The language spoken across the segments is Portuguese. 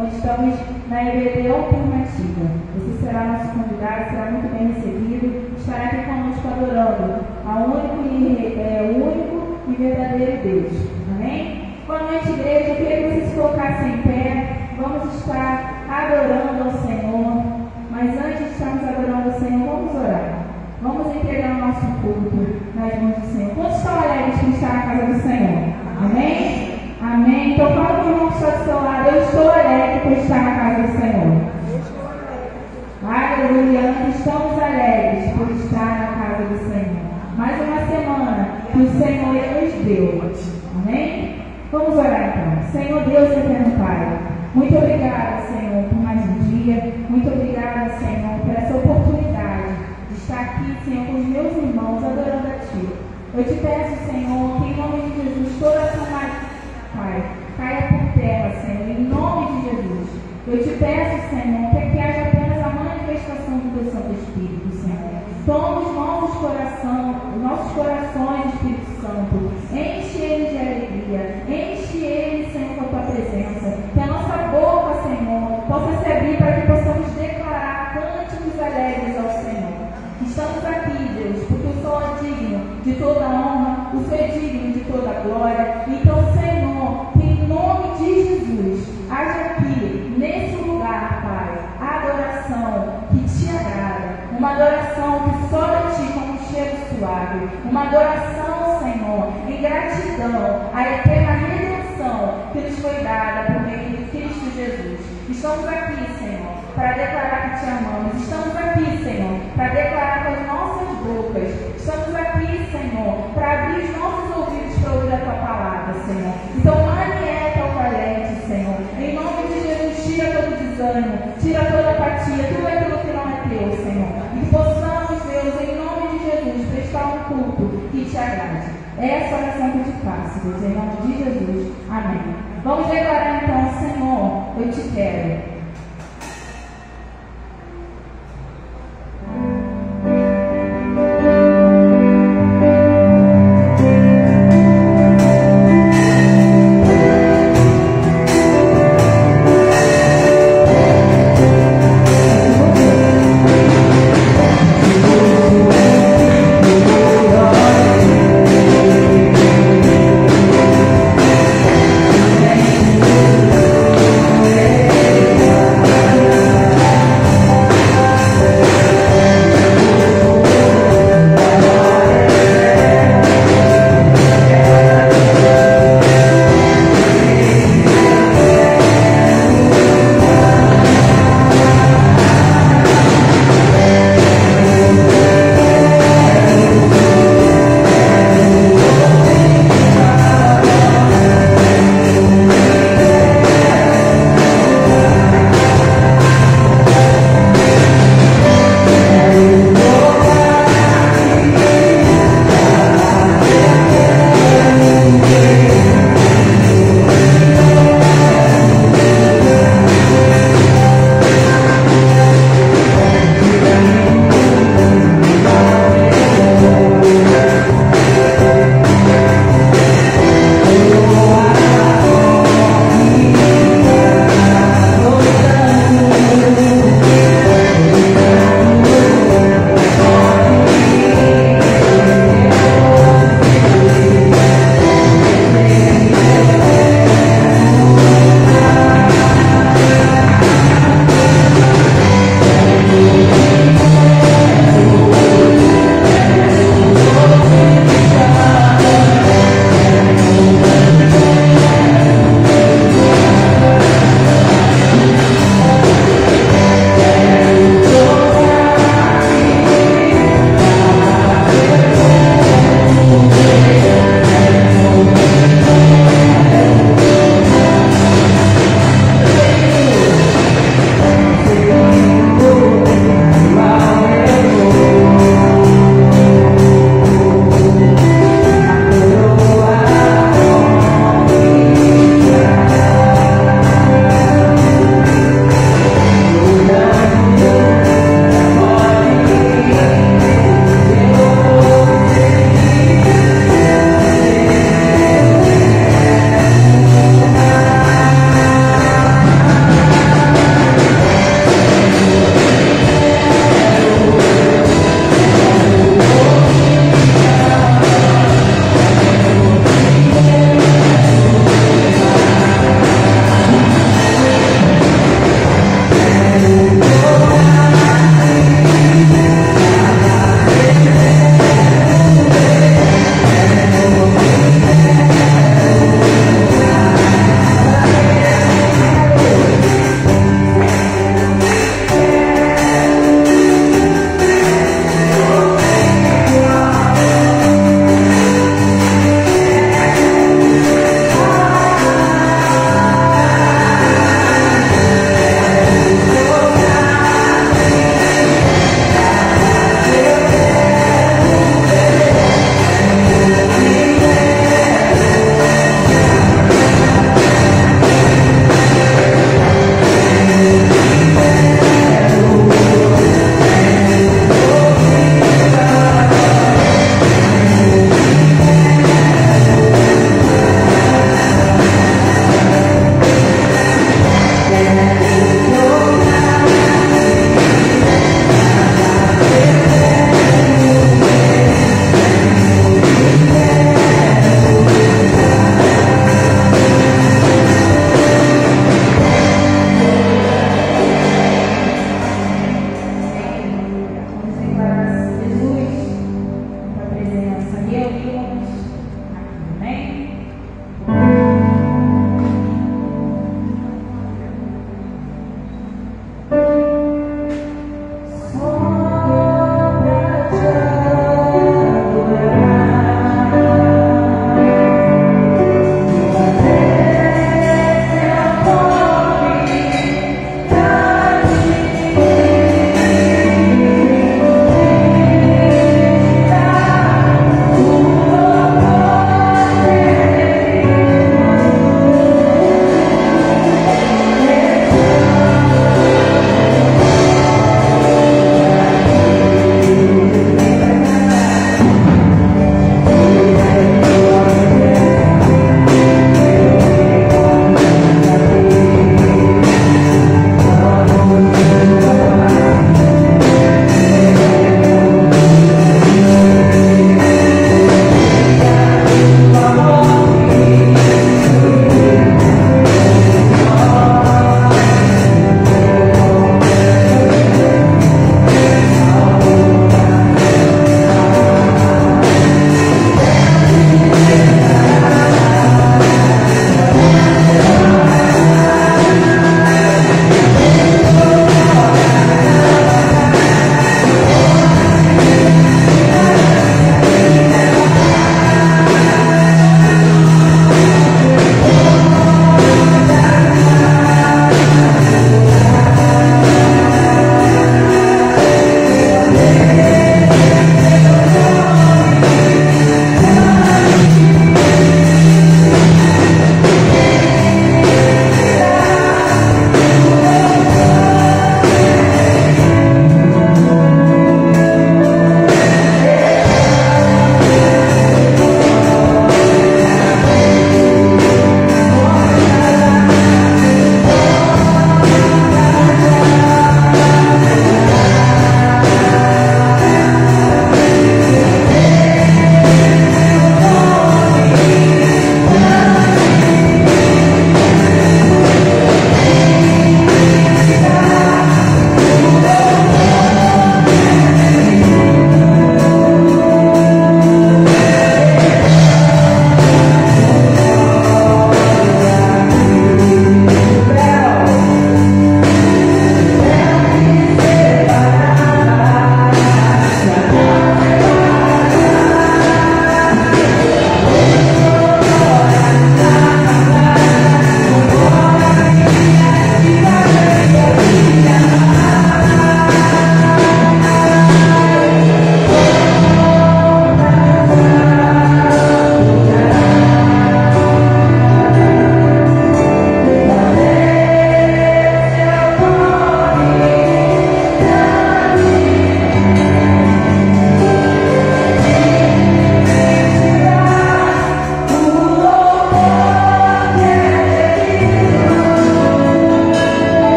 onde estamos na EBD Alternativa. Você será nosso convidado, será muito bem recebido, estará aqui conosco adorando ao único e verdadeiro Deus. Amém? Boa noite, igreja. Eu queria que vocês se colocassem em pé. Vamos estar adorando ao Senhor. Mas antes de estarmos adorando ao Senhor, vamos orar. Vamos entregar o nosso culto nas mãos do Senhor. Quantos estão alegres por estar na casa do Senhor? Amém? Amém. Então fala com o irmão que está do seu lado. Eu estou alegre por estar na casa do Senhor. Aleluia. Estamos alegres por estar na casa do Senhor. Mais uma semana que o Senhor nos deu. Amém? Vamos orar então. Senhor Deus eterno Pai, muito obrigada, Senhor, por mais um dia. Muito obrigada, Senhor, por essa oportunidade de estar aqui, Senhor, com os meus irmãos, adorando a Ti. Eu te peço, Senhor, que em nome de Jesus, toda essa Pai, caia por terra, Senhor, em nome de Jesus. Eu te peço, Senhor, que aqui haja apenas a manifestação do Teu Santo Espírito, Senhor. Toma os nossos corações, Espírito Santo. Enche eles de alegria. Enche eles, Senhor, com a Tua presença. Que a nossa boca, Senhor, possa se abrir para que possamos declarar cânticos alegres ao Senhor. Estamos aqui, Deus, porque o Senhor é digno de toda honra, o Senhor é digno de toda glória. Então, Senhor, que em nome de Jesus, haja aqui, nesse lugar, Pai, a adoração que Te agrada. Uma adoração que só de Ti como um cheiro suave. Uma adoração, Senhor, em gratidão à eterna redenção que nos foi dada por meio de Cristo Jesus. Estamos aqui, Senhor, para declarar que Te amamos. Estamos aqui, Senhor, para declarar com as nossas bocas. Estamos aqui, Senhor, para abrir os nossos ouvidos para ouvir a Tua palavra, Senhor. Então, manieta o valente, Senhor. Em nome de Jesus, tira todo desânimo, tira toda apatia, tudo aquilo que não é Teu, Senhor. E possamos, Deus, em nome de Jesus, prestar um culto que Te agrade. Essa oração que eu te faço, Deus, em nome de Jesus. Amém. Vamos declarar então, Senhor, eu Te quero. Yeah.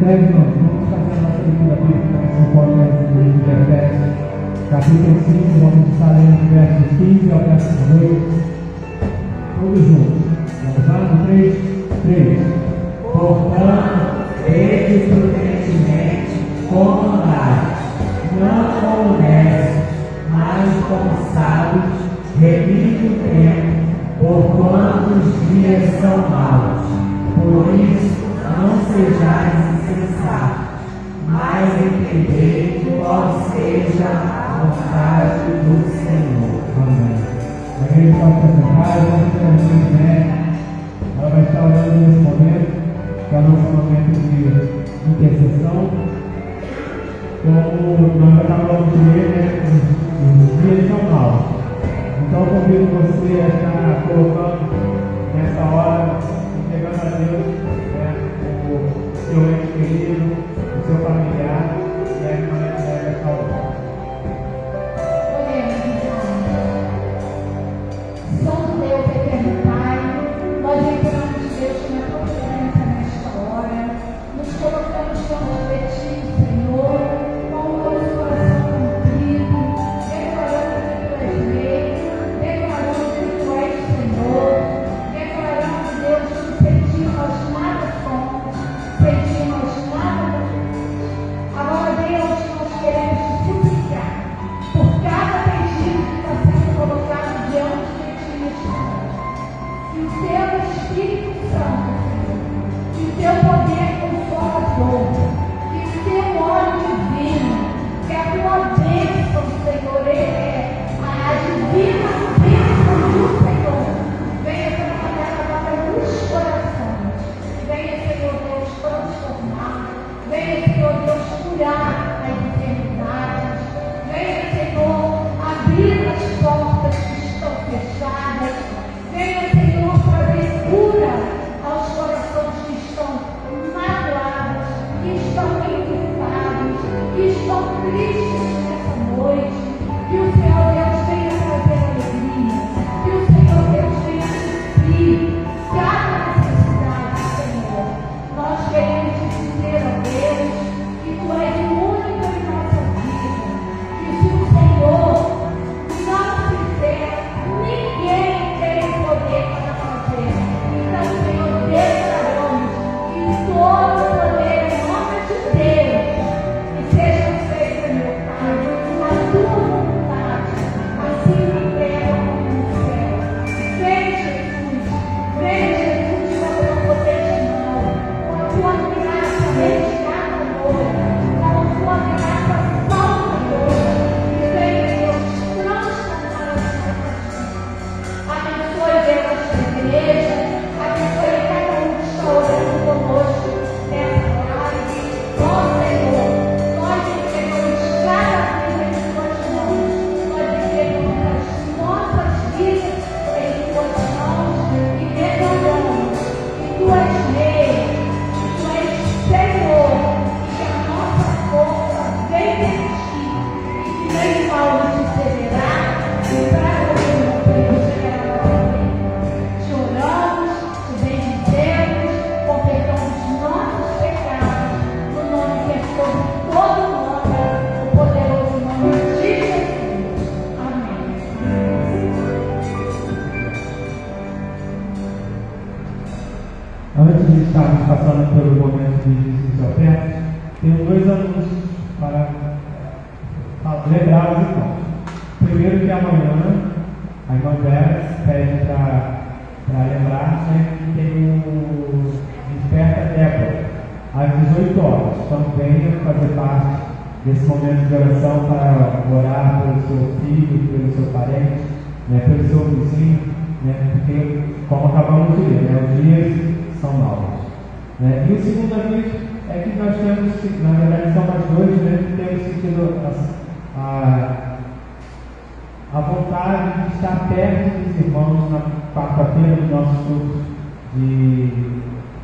10 não, vamos fazer a nossa leitura bíblica conforme o livro de Efésios, capítulo 5, vamos estar lendo versos 15 ao verso 18, todos juntos. Vamos lá no 3. Portanto, vede prudentemente como andar, não como necios, mas como sábios, remindo o tempo, porquanto os dias são maus. Por isso, não sejais insensatos, mas entendei qual seja a vontade do Senhor. Amém. A igreja pode se sentar, vamos ter um né? Ela vai estar orando nesse momento, que é o nosso momento de intercessão. Como nós acabamos de ler, né? Os dias são maus. Então, eu convido você a estar colocando nessa hora, entregando a Deus, né, o seu ente querido, o seu familiar, e aí nós vamos essa hora. Santo Deus, eterno Pai, nós entramos, Deus, na tua presença nesta hora, nos colocamos diante de ti, Senhor, com o nosso coração cumprido, declarando que tu és rei, declarando que tu és Senhor, declarando, Deus, que sem ti nós nada somos, sem ti nós nada podemos. Agora, Deus, nós queremos te suplicar por cada pedido que está sendo colocado diante de ti neste momento. Que o teu Espírito Santo, Senhor, que o teu poder consolador, que o teu óleo divino, que a tua bênção, Senhor, a divina bênção do Senhor, venha trabalhar agora nos corações. Venha, Senhor Deus, transformar. Venha, Senhor Deus, curar as enfermidades. Venha, Senhor, abrir as portas que estão fechadas. Venha, Senhor, trazer cura aos corações que estão magoados, que estão enlutados, que estão tristes nessa noite. Que o Senhor Deus venha trazer alegria. Que o Senhor Deus venha suprir cada necessidade, Senhor. Nós queremos te dizer, ó Deus, que tu és o único em nossa vida. Que se o Senhor não fizer, ninguém tem poder para fazer. Então, Senhor, declaramos que todo o poder é em nome de Deus. Que seja feita, meu Pai, a tua vontade, assim na terra como no céu. Vem, Jesus, com a tua potente mão, com a tua graça redigadora, com a tua graça salvadora, e vem, Deus, transformar as nossas vidas. Abençoe, Deus, esta igreja, abençoe cada um que está orando conosco nessa live. Ó Senhor, nós entregamos cada vida em tuas mãos, nós entregamos as nossas vidas em tuas mãos e declaramos que tu és rei, que tu és Senhor, e que a nossa força vem de ti, e que nem mal nos sucederá, e para você não podemos chegar a nossa vida. Te oramos, te bendizemos, com perdão dos nossos pecados, no nome que é sobre todo nome, o poderoso nome de Jesus. Amém. Antes de estarmos passando pelo momento de justiça oferta, tenho 2 anúncios para lembrar os irmãos. Primeiro, que amanhã a irmã Vera pede para lembrar, né, que tem o Desperta Débora, às 18 horas. Então venha fazer parte desse momento de oração para orar pelo seu filho, pelo seu parente, né, pelo seu vizinho, né, porque, como acabamos de ler, né, os dias são maus. Né? E o segundo aviso é que nós temos, na verdade são mais 2, né, que temos sentido a vontade de estar perto dos irmãos na quarta-feira do nosso curso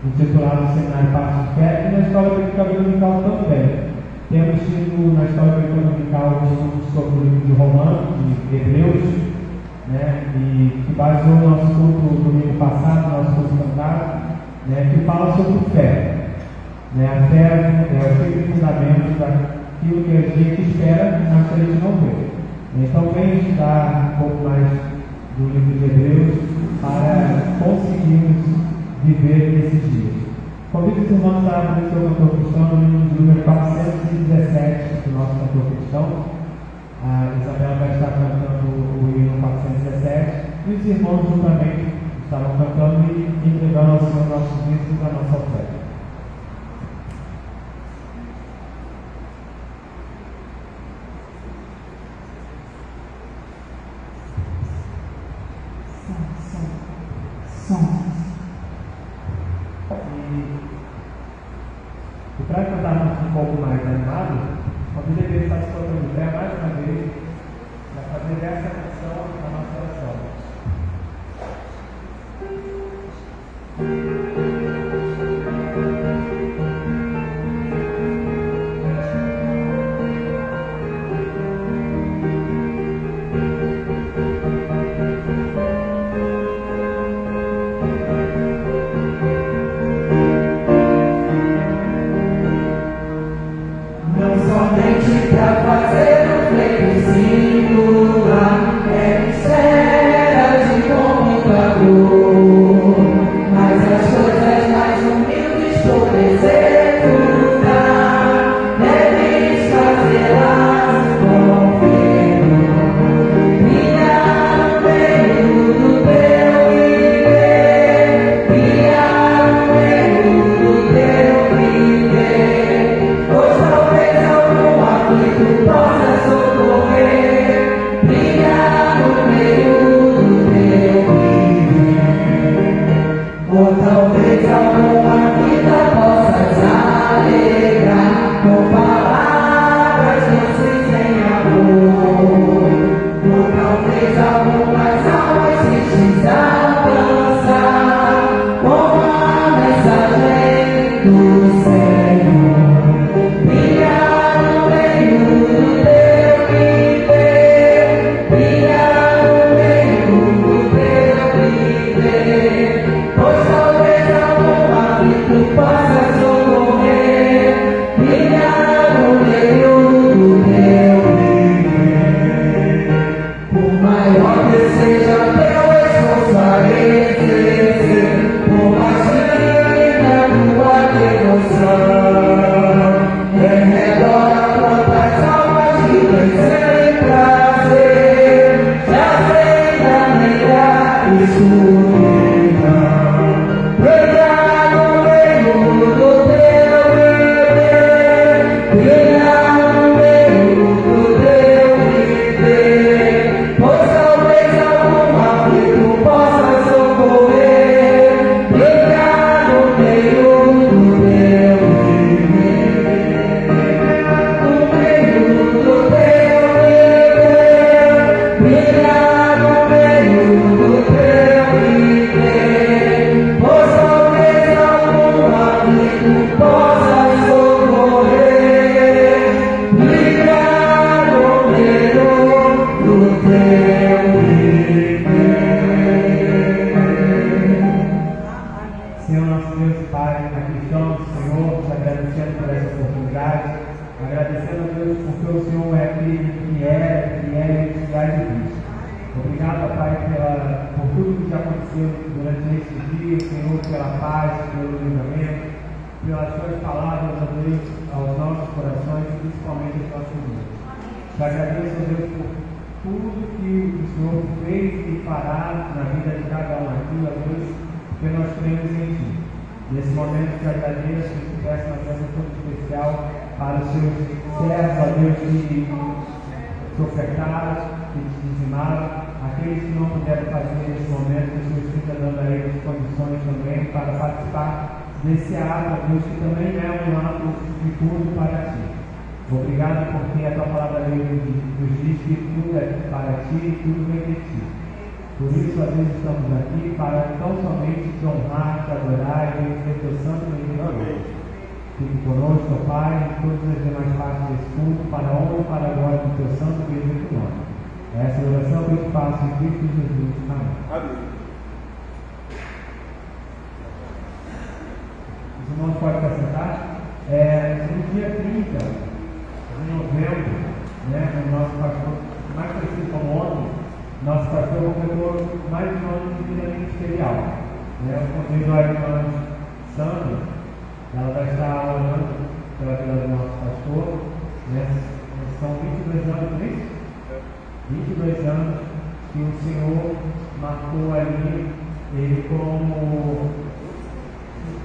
intitulado Seminário Passo de Fé, e na Escola Bíblica Dominical também. Temos tido na Escola Bíblica Dominical estudos sobre o livro de Romanos, de Hebreus, né, e que baseou o nosso culto domingo passado, nosso curso cantado, né, que fala sobre fé. A fé é o primeiro fundamento daquilo que a gente espera, mas que a gente não vê. Então, vem estudar um pouco mais do livro de Hebreus para conseguirmos viver nesses dias. Convido os irmãos a abrir o seu cantor cristão no número 417 do nosso cantor cristão. A Isabela vai estar cantando o hino 417 e os irmãos juntamente estavam cantando e entregando ao Senhor nossos dízimos a nossa oferta. E para cantarmos um pouco mais animado, convido a igreja estar se colocando de pé mais uma vez para fazer essa canção na nossa oração. Pra fazer o plebiscito, é esfera de computador, mas as coisas mais humildes por executar, deves fazê-las com fervor. Brilhar no meio do teu viver, brilhar no meio do teu viver, pois talvez algum aflito possa socorrer, brilhar no meio do teu viver. Ou talvez alguma vida possas alegrar com palavras doces em amor. Ou talvez algumas almas tristes alcançar com a mensagem do Senhor. Brilhar no meio do teu viver, brilhar no meio do teu viver, pois talvez algum aflito possa socorrer, brilhar no meio do teu viver. Por maior que seja teu esforço a exercer, por mais linda tua devoção, em redor a quantas almas vivem sem prazer, já sei da negra escuridão. Brilhar no meio do teu viver, brilhar no meio do teu viver, pois talvez algum aflito possa socorrer, brilhar no meio do teu viver. No meio do teu viver, brilhar no meio do teu viver, pois talvez algum aflito possa socorrer, brilhar no meio do teu viver. Senhor nosso Deus e Pai, aqui estamos, Senhor, te agradecendo por essa oportunidade, agradecendo a Deus porque o Senhor é aquele que é e nos traz de Cristo. Obrigado, Pai, por tudo que já aconteceu durante este dia, Senhor, pela paz, pelo livramento, pelas suas palavras, ó Deus, aos nossos corações e principalmente aos nossos irmãos. Te agradeço, ó Deus, por tudo que o Senhor fez e fará na vida de cada um aqui, ó Deus, porque nós cremos em Ti. Nesse momento te agradeço e te peço uma bênção tão especial para os seus servos, ó Deus, que te ofertaram, que te dizimaram, aqueles que não puderam fazer nesse momento, que o Senhor esteja dando a eles condições também para participar desse ato, ó Deus, que também é um ato de culto para Ti. Obrigado porque a Tua palavra nos diz que tudo é para Ti e tudo vem de Ti. Por isso, às vezes, estamos aqui para tão somente te honrar, te adorar e conhecer Teu santo nome. Fique conosco, ó Pai, em todas as demais partes desse culto, para a honra e para a glória do Teu santo e bendito nome. Essa é a oração que eu te faço em Cristo Jesus. Amém. Amém. Os irmãos podem se sentar? vida. Em novembro, né, o nosso pastor, mais conhecido como homem, nosso pastor completou mais de um ano de vida ministerial. Eu convido a irmã Sandra, ela vai estar orando pela vida do nosso pastor. São 22 anos, não é isso? 22 anos que o Senhor marcou ali ele como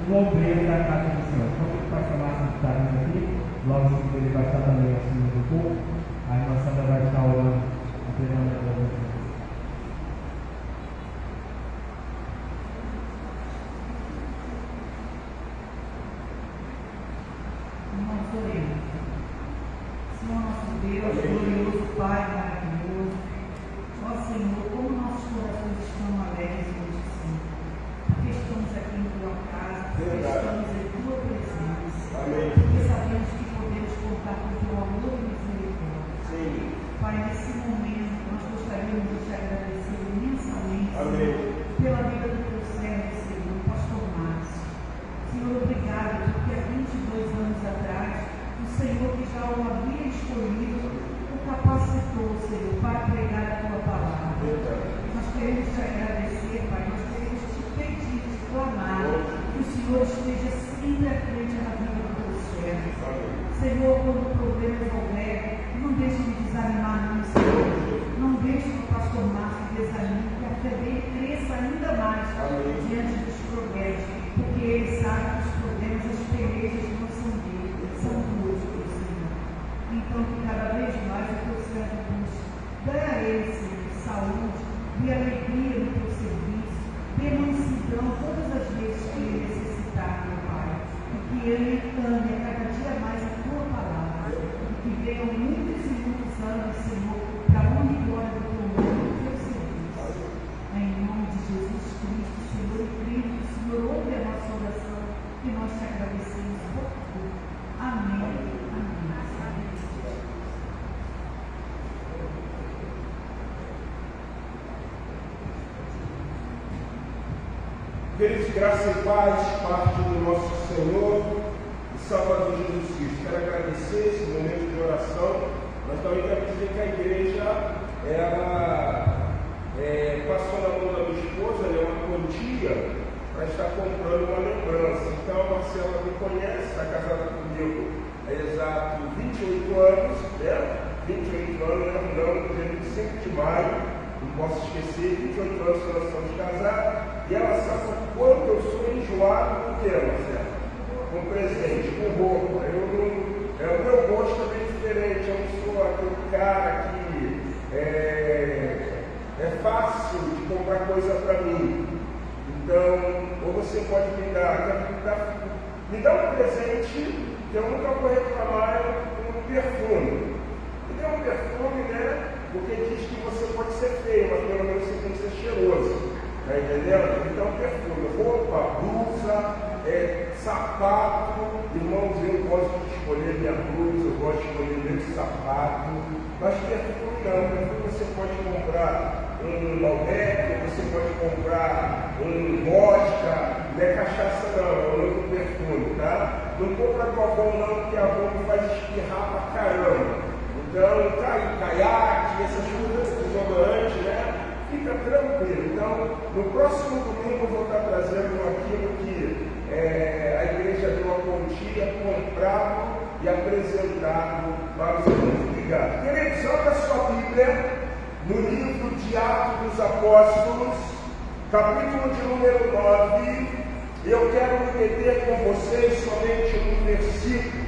um obreiro da casa do Senhor. Como o pastor Márcio está vindo aqui, logo que ele vai estar também assumindo o corpo, a irmã Sandra vai estar orando apenas para você. Senhor nosso Deus, glorioso Pai maravilhoso, ó Senhor, como nossos corações estão alegres hoje, Senhor, porque estamos aqui em tua casa, porque estamos em tua presença, porque sabemos que podemos contar com o teu amor e misericórdia. Pai, nesse momento nós gostaríamos de te agradecer imensamente, Senhor, pela vida do teu servo, Senhor, o pastor Márcio. Senhor, obrigado, porque há 22 anos atrás o Senhor que já o havia escolhido, o capacitou, Senhor, para pregar a tua palavra. Nós queremos te agradecer, Pai, nós queremos te pedir, te clamar, que o Senhor esteja sempre à frente na vida do teu servo. Senhor, quando o problema houver, não deixe de desanimar, não, Senhor. Não deixe que o pastor Márcio desanime, que a fé dele cresça ainda mais diante dos problemas, porque ele sabe que os problemas, as pelejas não são dele, são tuas, Senhor. Então, que cada vez mais o teu servo busque, dê a ele, Senhor, saúde, dê alegria no teu serviço, dê mansidão todas as vezes que ele necessitar, meu Pai, e que ele ame a cada dia mais a tua palavra, e que venham muitos e muitos anos, Senhor, para a honra e glória do teu nome, do teu serviço. Em nome de Jesus Cristo, Senhor e Cristo, Senhor, ouve a nossa oração e nós te agradecemos por tudo. Amém. Amém. Queridos, graça e paz, parte do nosso Senhor e Salvador Jesus Cristo. Quero agradecer esse momento de oração, mas também quero dizer que a igreja, ela passou na mão da minha esposa, uma quantia para estar comprando uma lembrança. Então a Marcela me conhece, está casada comigo há exato 28 anos, né? 28 anos, não, no dia 25 de maio, não posso esquecer, 28 anos que nós estamos casados. E ela sabe o quanto eu sou enjoado com o que, Marcelo? Com presente, com roupa. O meu gosto é bem diferente. Eu não sou aquele cara que é fácil de comprar coisa para mim. Então, ou você pode me dar um presente que eu nunca vou reclamar, um perfume. Me dê um perfume, né? Porque diz que você pode ser feio, mas pelo menos você tem que ser cheiroso. Está entendendo? Então, perfume, roupa, blusa, sapato. Irmãos, eu gosto de escolher minha blusa, eu gosto de escolher meu sapato. Mas perfume não. Perfume você pode comprar um Malbec, você pode comprar um vodka, não é cachaça não, é o nome do perfume, tá? Não compra com Avon não, porque a Avon faz espirrar pra caramba. Então, caiaque, essas coisas, desodorante, né? Fica tranquilo. Então, no próximo domingo eu vou estar trazendo aquilo que a igreja deu uma quantia, comprado e apresentado para os irmãos. Obrigado. Queridos, abra sua Bíblia no livro de Atos dos Apóstolos, capítulo de número 9. Eu quero me meter com vocês somente num versículo.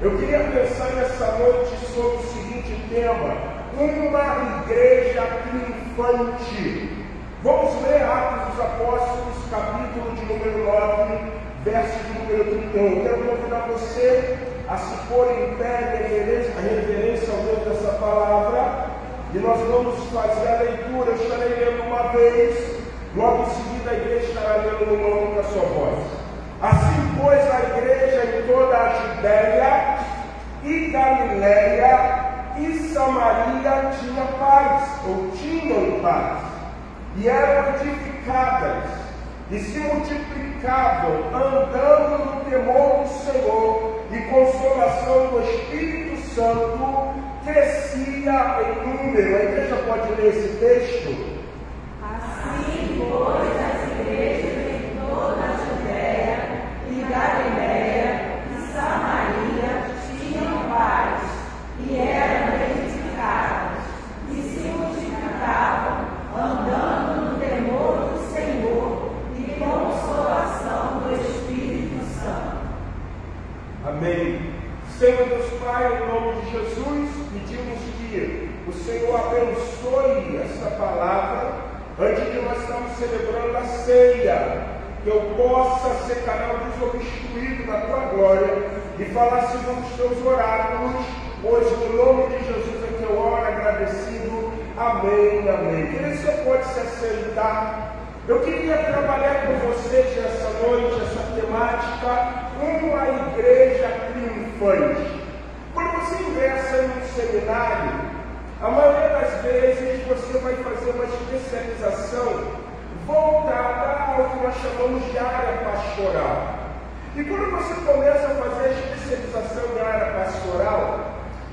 Eu queria pensar nessa noite sobre o seguinte tema: uma igreja triunfante. Vamos ler Atos dos Apóstolos, capítulo de número 9, verso de número 31. Eu quero convidar você a se pôr em pé em reverência ao Deus dessa palavra, e nós vamos fazer a leitura. Eu estarei lendo uma vez, logo em seguida a igreja estará lendo numa única só voz. Assim, pois, a igreja em toda a Judéia e Galiléia e Samaria tinha paz, ou tinham paz, e eram edificadas, e se multiplicavam, andando no temor do Senhor, e consolação do Espírito Santo crescia em número. A igreja pode ler esse texto? Assim, pois, as igrejas em toda a Judéia e Galiléia e Samaria tinham paz, e eram edificadas, e se multiplicavam, andando no temor do Senhor e consolação do Espírito Santo. Amém. Senhor Deus Pai, em nome de Jesus, pedimos que o Senhor abençoe essa palavra antes de nós estarmos celebrando a ceia, que eu possa ser canal desobstruído da Tua glória e falar segundo os Teus oráculos. Hoje, no nome de Jesus, é que eu oro agradecido. Amém, amém. Querido, você pode se assentar. Eu queria trabalhar com vocês essa noite, essa temática, uma igreja triunfante. Quando você ingressa em um seminário, a maioria das vezes você vai fazer uma especialização voltada ao que nós chamamos de área pastoral. E quando você começa a fazer a especialização de área pastoral,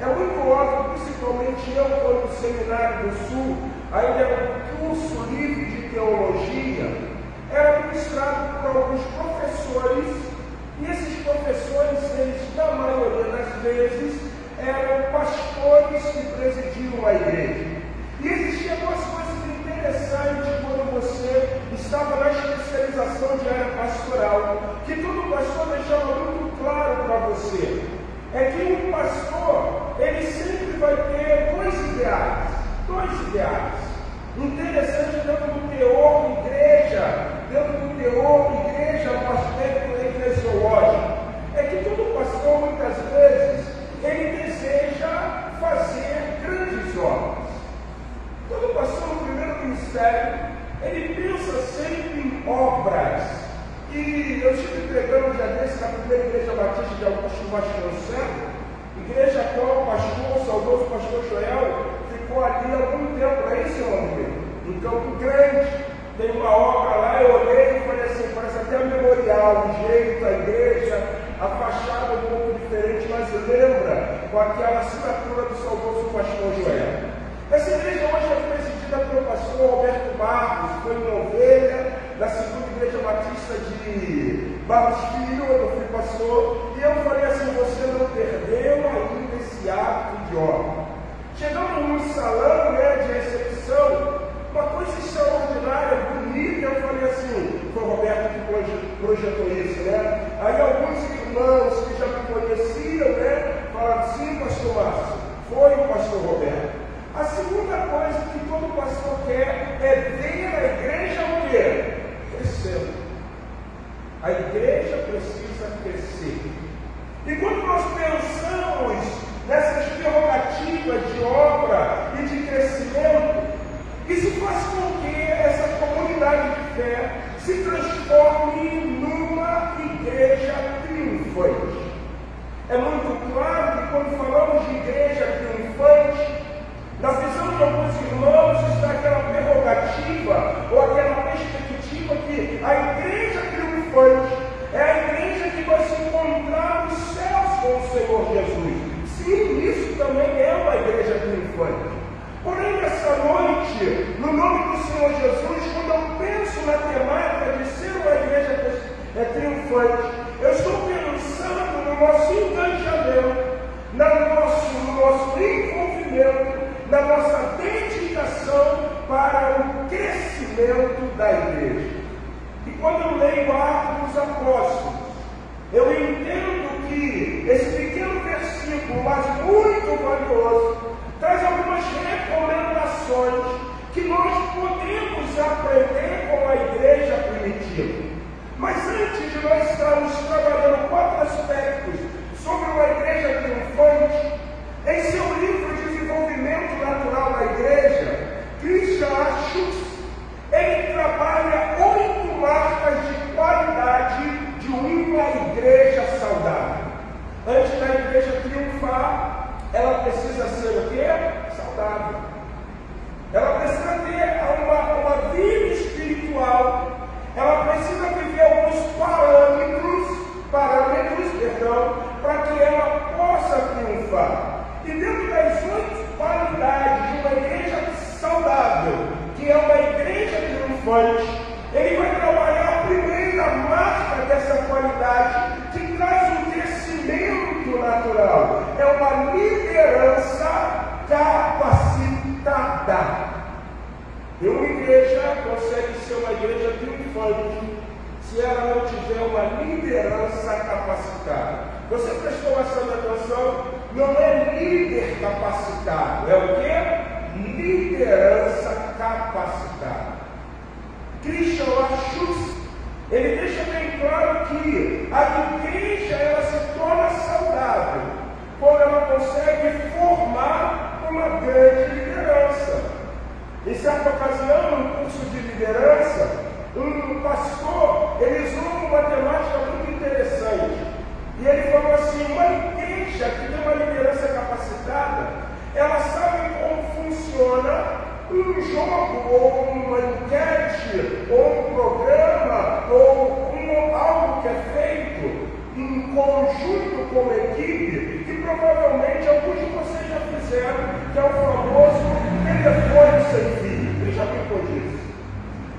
é muito óbvio, principalmente eu, quando no Seminário do Sul, ainda era um curso livre de teologia, era ministrado por alguns professores, e esses professores, eles, na maioria das vezes, eram pastores que presidiam a igreja. E existiam duas coisas interessantes quando você estava na especialização de área pastoral, que todo pastor deixava muito claro para você. É que um pastor, ele sempre vai ter dois ideais. Interessante dentro do teor igreja, no aspecto eclesiológico, é que todo pastor, muitas vezes, ele deseja fazer grandes obras. Todo pastor no primeiro ministério, ele pensa sempre em obras. E eu estive pregando um dia desse na primeira igreja batista de Augusto Vasconcelos, igreja a qual o pastor, o saudoso pastor Joel, ficou ali há algum tempo, aí, seu amigo, em Campo Grande. Tem uma obra lá, eu olhei e falei assim, parece até memorial, o jeito, a igreja, a fachada um pouco diferente, mas lembra com aquela assinatura do saudoso pastor Joel. Essa igreja hoje é presidida pelo pastor Alberto Barros, foi em Ovelha, da segunda igreja batista de Barros Filho, eu fui pastor, e eu falei assim, você não perdeu ainda esse hábito de obra. Chegamos num salão, né, de recepção, uma coisa extraordinária, bonita, eu falei assim, foi o Roberto que projetou isso, né? Aí alguns irmãos que já me conheciam, né, falaram, sim, pastor Márcio, foi o pastor Roberto. A segunda coisa que todo pastor quer é ver a igreja o quê? Crescendo. A igreja precisa crescer. E quando nós pensamos nessas prerrogativas de obra e de crescimento, isso faz com que essa comunidade de fé se transforme numa igreja triunfante. É muito claro que quando falamos de igreja triunfante, na visão de alguns irmãos está aquela prerrogativa ou aquela perspectiva que a igreja triunfante é a igreja que vai se encontrar nos céus com o Senhor Jesus. Sim, isso também é uma igreja triunfante. Porém, nessa noite, no nome do Senhor Jesus, quando eu penso na temática de ser uma igreja triunfante, eu estou pensando no nosso engajamento, no nosso envolvimento, na nossa dedicação para o crescimento da igreja. E quando eu leio Atos dos Apóstolos, eu entendo que esse pequeno versículo, mas muito valioso, traz algumas recomendações que nós podemos aprender com a igreja primitiva. Mas antes de nós estarmos trabalhando 4 aspectos sobre uma igreja triunfante, em seu livro Desenvolvimento Natural da Igreja, Christian Schultz, ele trabalha 8 marcas de qualidade de uma igreja saudável. Antes da igreja triunfar, ela precisa ser o quê? Ele vai trabalhar a primeira marca dessa qualidade que traz um crescimento natural. É uma liderança capacitada. E uma igreja consegue ser uma igreja triunfante se ela não tiver uma liderança capacitada. Você prestou bastante atenção? Não é líder capacitado, é o quê? Liderança capacitada. Christian Lachus, ele deixa bem claro que a igreja ela se torna saudável quando ela consegue formar uma grande liderança. Em certa ocasião, num curso de liderança, um pastor, ele usou uma matemática muito interessante. E ele falou assim, uma igreja que tem uma liderança capacitada, ela sabe como funciona um jogo, ou uma enquete, ou um programa, ou algo que é feito em conjunto com uma equipe, que provavelmente alguns de vocês já fizeram, que é o famoso telefone sem fio. Quem já ficou disso?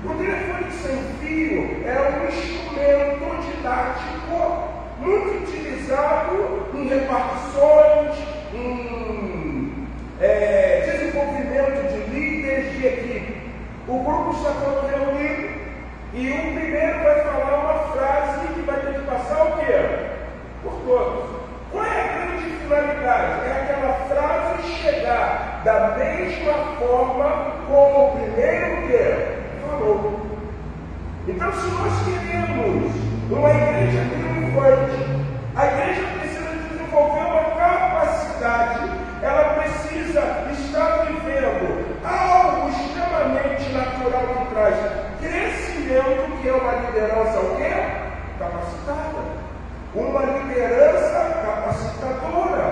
O telefone sem fio é um instrumento didático muito utilizado em repartições, em desenvolvimento de líderes de equipe. O grupo está todo reunido e o primeiro vai falar uma frase que vai ter que passar o quê? Por todos. Qual é a grande finalidade? É aquela frase chegar da mesma forma como o primeiro que falou. Então, se nós queremos uma igreja triunfante, a igreja precisa desenvolver uma capacidade, ela precisa estar vivendo algo extremamente natural que traz crescimento, que é uma liderança o quê? Capacitada. Uma liderança capacitadora.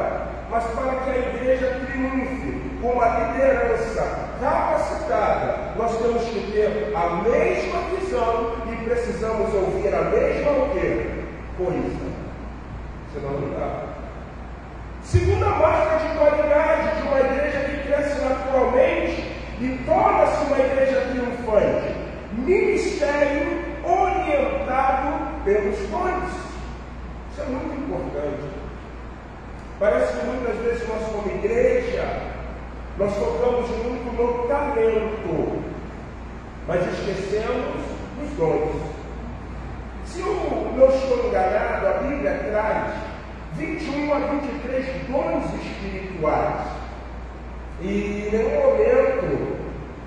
Mas para que a igreja triunfe com uma liderança capacitada, nós temos que ter a mesma visão e precisamos ouvir a mesma o quê? Coisa. Senão não dá. Segunda marca de qualidade de uma igreja que cresce naturalmente e torna-se uma igreja triunfante: ministério orientado pelos dons. Isso é muito importante. Parece que muitas vezes nós, como igreja, nós focamos muito no talento, mas esquecemos dos dons. Se eu não estou enganado, a Bíblia traz 21 a 23 dons espirituais. E em nenhum momento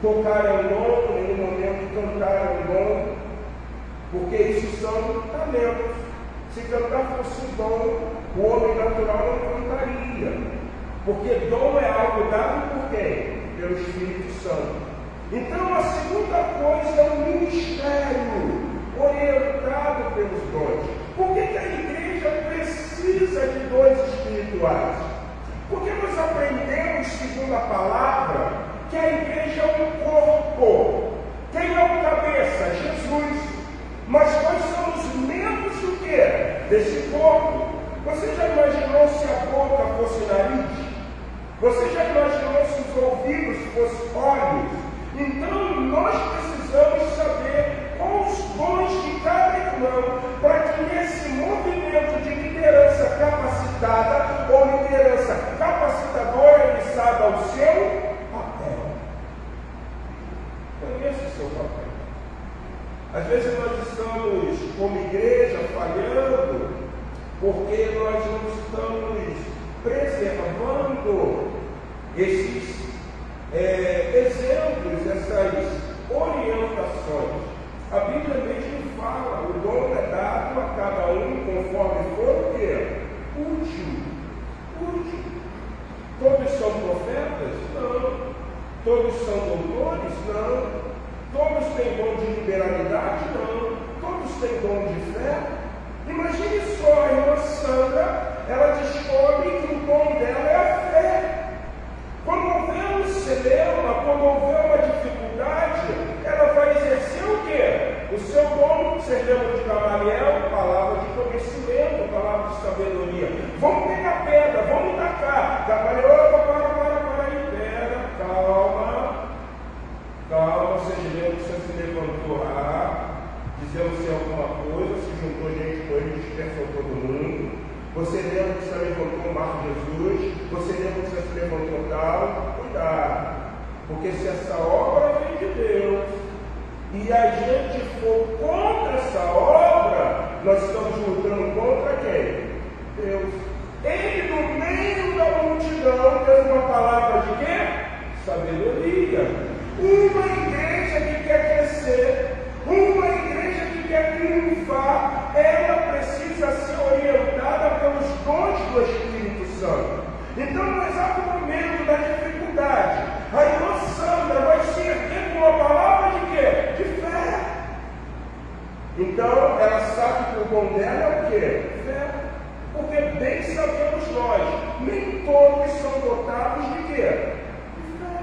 tocar é um dom, em nenhum momento cantar é um dom, porque isso são talentos. Se cantar fosse dom, o homem natural não cantaria. Porque dom é algo dado por quem? Pelo Espírito Santo. Então a segunda coisa é o ministério orientado pelos dons. Por que a igreja precisa de dons espirituais? Porque nós aprendemos, segundo a palavra, que a igreja é um corpo. Quem é o cabeça? Jesus. Mas nós somos membros do quê? Desse corpo. Você já imaginou se a boca fosse nariz? Você já imaginou se os ouvidos fossem olhos? Então nós precisamos saber quais os dons de cada irmão, para que nesse movimento de liderança capacitada ou liderança capacitadora ele saiba o seu papel. Conheça o seu papel. Às vezes nós estamos como igreja falhando porque nós não estamos preservando esses exemplos, essas orientações. A Bíblia mesmo fala, o dom é dado a cada um conforme for o quê? Útil. Todos são profetas? Não. Todos são doutores? Não. Todos têm dom de liberalidade? Não. Todos têm dom de fé? Imagine só, a irmã Sandra, ela descobre que o dom dela é a fé. Quando houver um celema, quando houver uma dificuldade, ela vai exercer o quê? O seu dom, servendo de Gamaliel, palavra de conhecimento, palavra de sabedoria. Vamos pegar pedra, vamos tacar. Gamaliel, para aí, pedra, calma, seja, você se levantou. Você lembra que você levantou o Marco Jesus? Você lembra que você levantou tal? Cuidado. Porque se essa obra vem de Deus e a gente for contra essa obra, nós estamos lutando contra quem? Deus. Ele, no meio da multidão, teve uma palavra de quê? Sabedoria. Uma igreja que quer crescer, uma igreja que quer triunfar, ela precisa ser orientada pelos dons do Espírito Santo. Então, no exato momento da dificuldade, a irmã Sandra vai se erguer com uma palavra de quê? De fé. Então, ela sabe que o bom dela é o quê? Fé. Porque bem sabemos nós, nem todos são dotados de quê? De fé.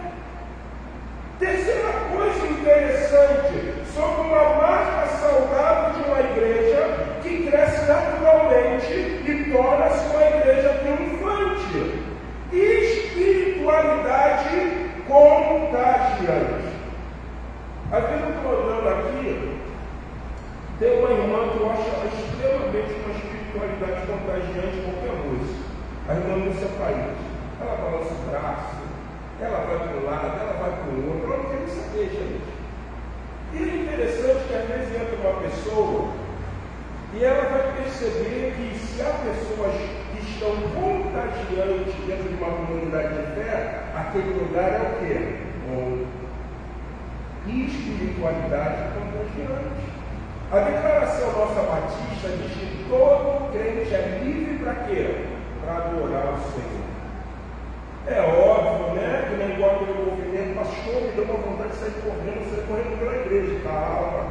Terceira coisa interessante sobre uma marca saudável de uma igreja que cresce naturalmente e torna-se uma igreja triunfante. Espiritualidade contagiante. A vida que eu estou olhando aqui, tem uma irmã que eu acho ela extremamente uma espiritualidade contagiante em qualquer música. A irmã Lúcia País. Ela balança o braço, ela vai para um lado, ela vai para o outro, ela não quer nem saber, gente. E é interessante que às vezes entra uma pessoa e ela vai perceber que se há pessoas que estão contagiantes dentro de uma comunidade de fé, aquele lugar é o quê? Bom. Espiritualidade contagiante. A declaração nossa batista diz que todo crente é livre para quê? Para adorar o Senhor. É óbvio, né? Que nem igual aquele movimento, pastor, me deu uma vontade de sair correndo pela igreja. Calma.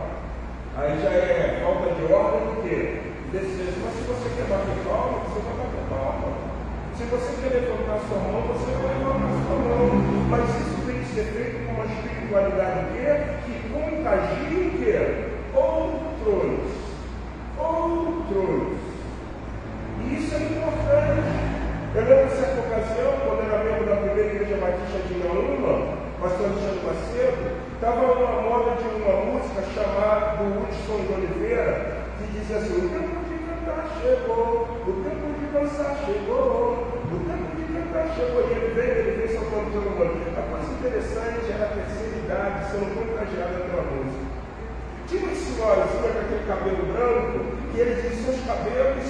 Aí já é falta de ordem do quê? Desejo. Mas se você quer bater palma, você vai bater palma. Se você quer levantar sua mão, você vai levantar sua mão. Mas isso tem que ser feito com uma espiritualidade que contagie o quê? Outros. E isso é importante. Eu lembro certa ocasião, quando era membro da primeira igreja batista de Inaúma, pastor Alexandre Macedo, estava uma moda de uma música chamada do Hudson de Oliveira, que dizia assim: o tempo de cantar chegou, o tempo de dançar chegou, o tempo de cantar chegou. E ele veio soltando todo mundo. A coisa interessante era a terceira idade sendo contagiada pela música. Tinha uma senhora com aquele cabelo branco, e ele disse: seus cabelos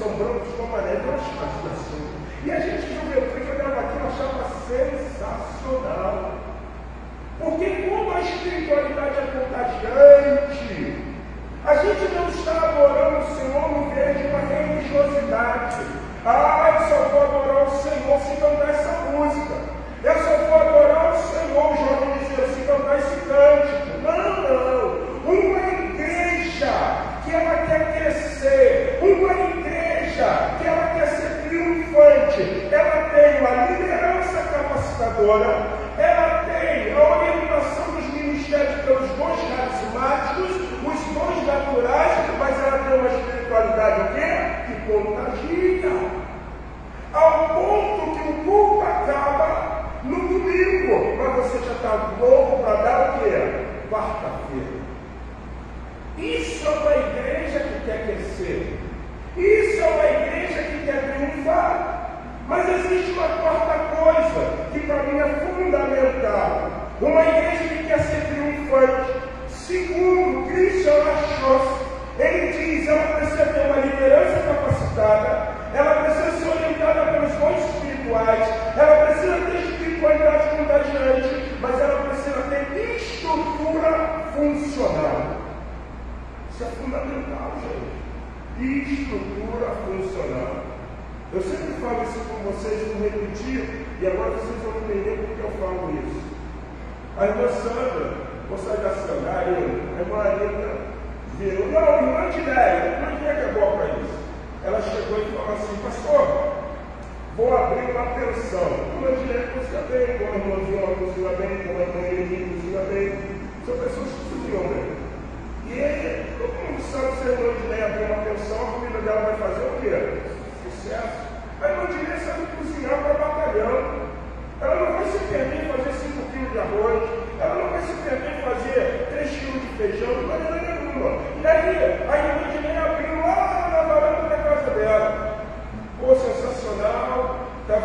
são brancos como a neve. Eu achava assim. E a gente que olhava aquilo, achava sensacional. Porque como a espiritualidade é contagiante, a gente não está adorando o Senhor no meio de uma religiosidade. Eu só vou adorar o Senhor se cantar essa música. Eu só vou adorar o Senhor, jovem dizer, se cantar esse cântico. Não. Uma igreja que ela quer crescer, uma igreja que ela quer ser triunfante, ela tem uma liderança capacitadora, ela tem a orientação dos ministérios pelos dons carismáticos, os dons naturais, mas ela tem uma espiritualidade o quê? Que contagia. Ao ponto que o culto acaba no domingo, mas você já está louco para dar o quê? Quarta-feira. Isso é uma igreja que quer crescer. Isso é uma igreja que quer triunfar. Mas existe uma quarta coisa que para mim é fundamental. Uma igreja que quer ser triunfante. Segundo Christian Lachos, ele diz: ela precisa ter uma liderança capacitada, ela precisa ser orientada pelos dons espirituais, ela precisa ter espiritualidade contagiante, mas ela precisa ter estrutura funcional. Isso é fundamental, gente. Estrutura funcional. Eu sempre falo isso com vocês, vou repetir, e agora vocês vão entender por que eu falo isso. A irmã Sandra, vou sair da sandália, a irmã Anitta virou: não, irmã Dinéia que é boa para isso. Ela chegou e falou assim: pastor, vou abrir uma pensão. A irmã Dinéia cozinha bem, como a irmãzinha cozinha bem, como a irmã Eleni cozinha bem. São pessoas que cozinham bem. E ele, todo mundo sabe que se a irmã Dinéia abrir uma pensão, a comida dela vai fazer o quê? Sucesso. A irmã Dinéia sabe cozinhar para batalhão. Ela não vai se perder em fazer 5 quilos de arroz. Ela não vai se perder em fazer 3 quilos de feijão, de maneira nenhuma. E aí, a irmã Dinéia abriu lá na varanda da casa dela.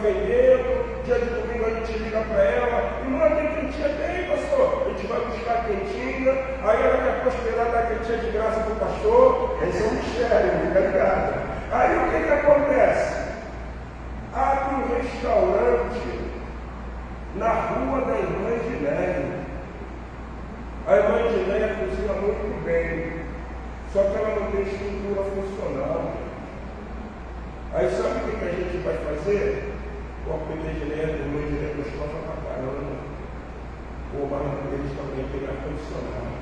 vendendo, dia de domingo a gente liga para ela, irmã, tem quentinha? Tem, pastor. A gente vai buscar a quentinha, aí ela quer prosperar, dá quentinha de graça para o pastor, esse é um mistério, fica ligado. Aí o que acontece? Abre um restaurante na rua da irmã Gileia. A irmã Gileia cozinha muito bem, só que ela não tem estrutura funcional. Aí sabe o que a gente vai fazer? O apelido de Gileia, a irmã Gileia gostosa pra caramba. O barco deles também tem ar-condicionado.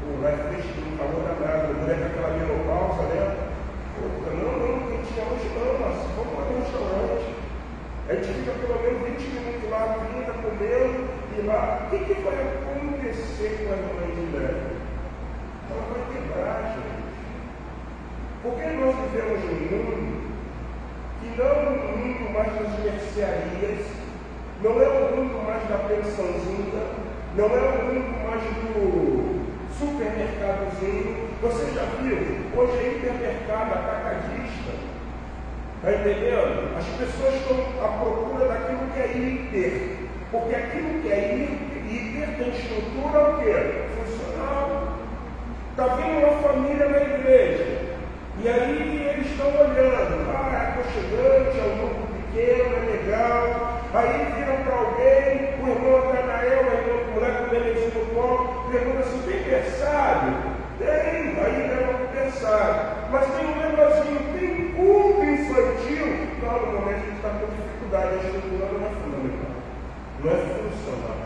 O vai fresquinho, calor danado, a mulher com aquela menopausa, né? Não, quem tinha hoje não, mas vamos lá no restaurante. A gente fica pelo menos 20 minutos lá, 30, comendo, e lá. O que vai acontecer com a irmã Gileia? Ela vai quebrar, gente. Porque nós vivemos num mundo que não é um mundo mais das mercearias, não é um mundo mais da pensãozinha, não é um mundo mais do supermercadozinho. Você já viu? Hoje é hipermercado, atacadista. Está entendendo? As pessoas estão à procura daquilo que é hiper. Porque aquilo que é hiper tem estrutura o quê? Funcional. Está vindo uma família na igreja. E aí eles estão olhando. Ah, é aconchegante, é um grupo pequeno, é legal. Aí viram para alguém, o irmão Natanael, a irmã do moleque, o benezinho no colo, pergunta assim, tem berçário? Tem, aí leva para o berçário. Mas tem um negocinho, tem culto infantil. Não, no momento a gente está com dificuldade, a estrutura não é fundamental, não é funcional.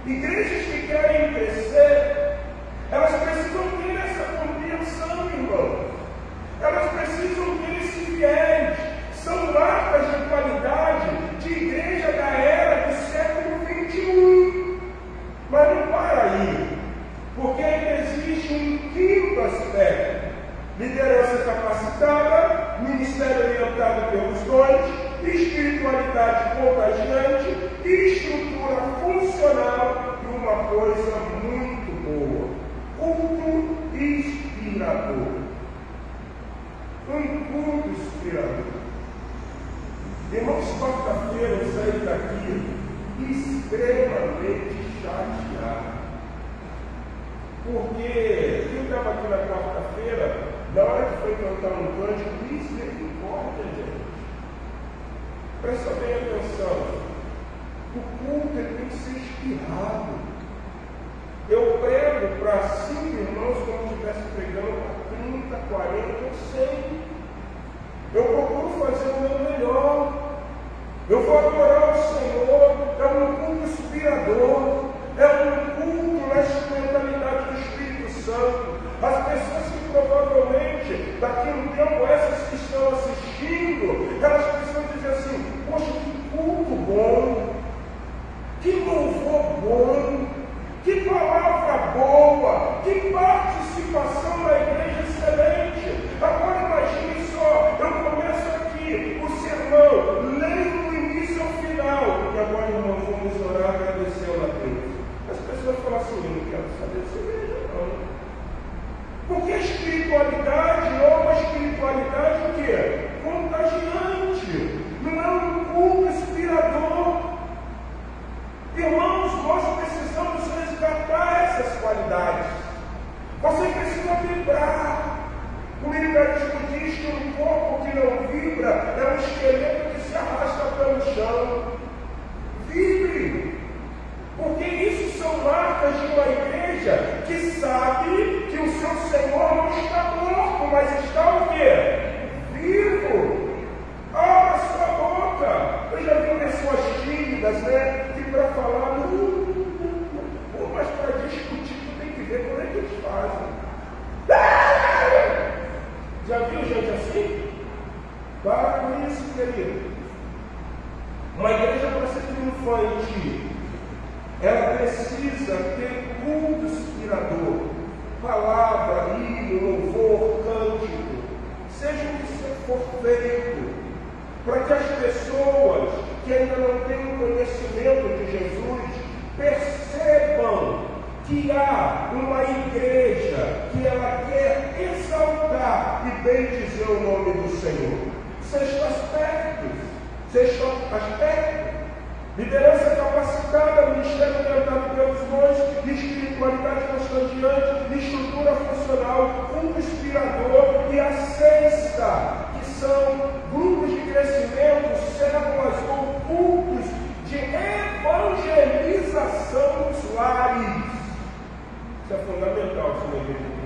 Igrejas que querem crescer, elas precisam ter essa compreensão, irmão. Elas precisam ter esse viés. São marcas de qualidade de igreja da era do século XXI. Mas não para aí, porque ainda existe um quinto aspecto: liderança capacitada, ministério orientado pelos dons, espiritualidade contagiante, estrutura funcional e uma coisa muito boa: culto inspirador. Um culto inspirador. Irmãos, quarta-feira eu saí daqui extremamente chateado. Porque eu estava aqui na quarta-feira, na hora que foi cantar um cântico, misericórdia, gente. Presta bem atenção. O culto tem que ser inspirado. Eu prego para 5 irmãos como se estivesse pregando para 30, 40 ou 100. Eu procuro fazer o meu melhor. Eu vou adorar o Senhor. É um culto inspirador. É um culto na instrumentalidade do Espírito Santo. As pessoas que provavelmente, daqui a um tempo, essas que estão assistindo, elas precisam dizer assim: poxa, que culto bom, que louvor bom, que palavra boa, que participação na igreja excelente. Agora imagine só, eu começo aqui o sermão, leio do início ao final, e agora, irmão, vamos orar, agradecendo a Deus. As pessoas falam assim: eu não quero saber se igreja não. Porque a espiritualidade é uma espiritualidade o quê? Contagiante. Não é um culto inspirador. Irmãos, nós precisamos resgatar essas qualidades. Você precisa vibrar. O liberalismo diz que um corpo que não vibra é um esqueleto que se arrasta pelo chão. Vibre. Porque isso são marcas de uma igreja que sabe que o seu Senhor não está morto, mas está o quê? Vivo. Abra sua boca. Eu já vi pessoas tímidas, né? Que para falar, mas para discutir tu tem que ver como é que eles fazem. Já viu gente assim? Para com isso, querido. Uma igreja para ser triunfante, ela precisa ter culto inspirador, palavra, hino, louvor, cântico, seja o que for feito, para que as pessoas que ainda não têm o conhecimento de Jesus percebam que há uma igreja que ela quer exaltar e bendizer o nome do Senhor. Sexto aspecto, liderança capacitada, ministério orientado pelos dons, espiritualidade contagiante, estrutura funcional, culto inspirador, e a sexta, que são grupos de crescimento, células ou cultos de evangelização dos lares. Isso é fundamental, se não é igreja.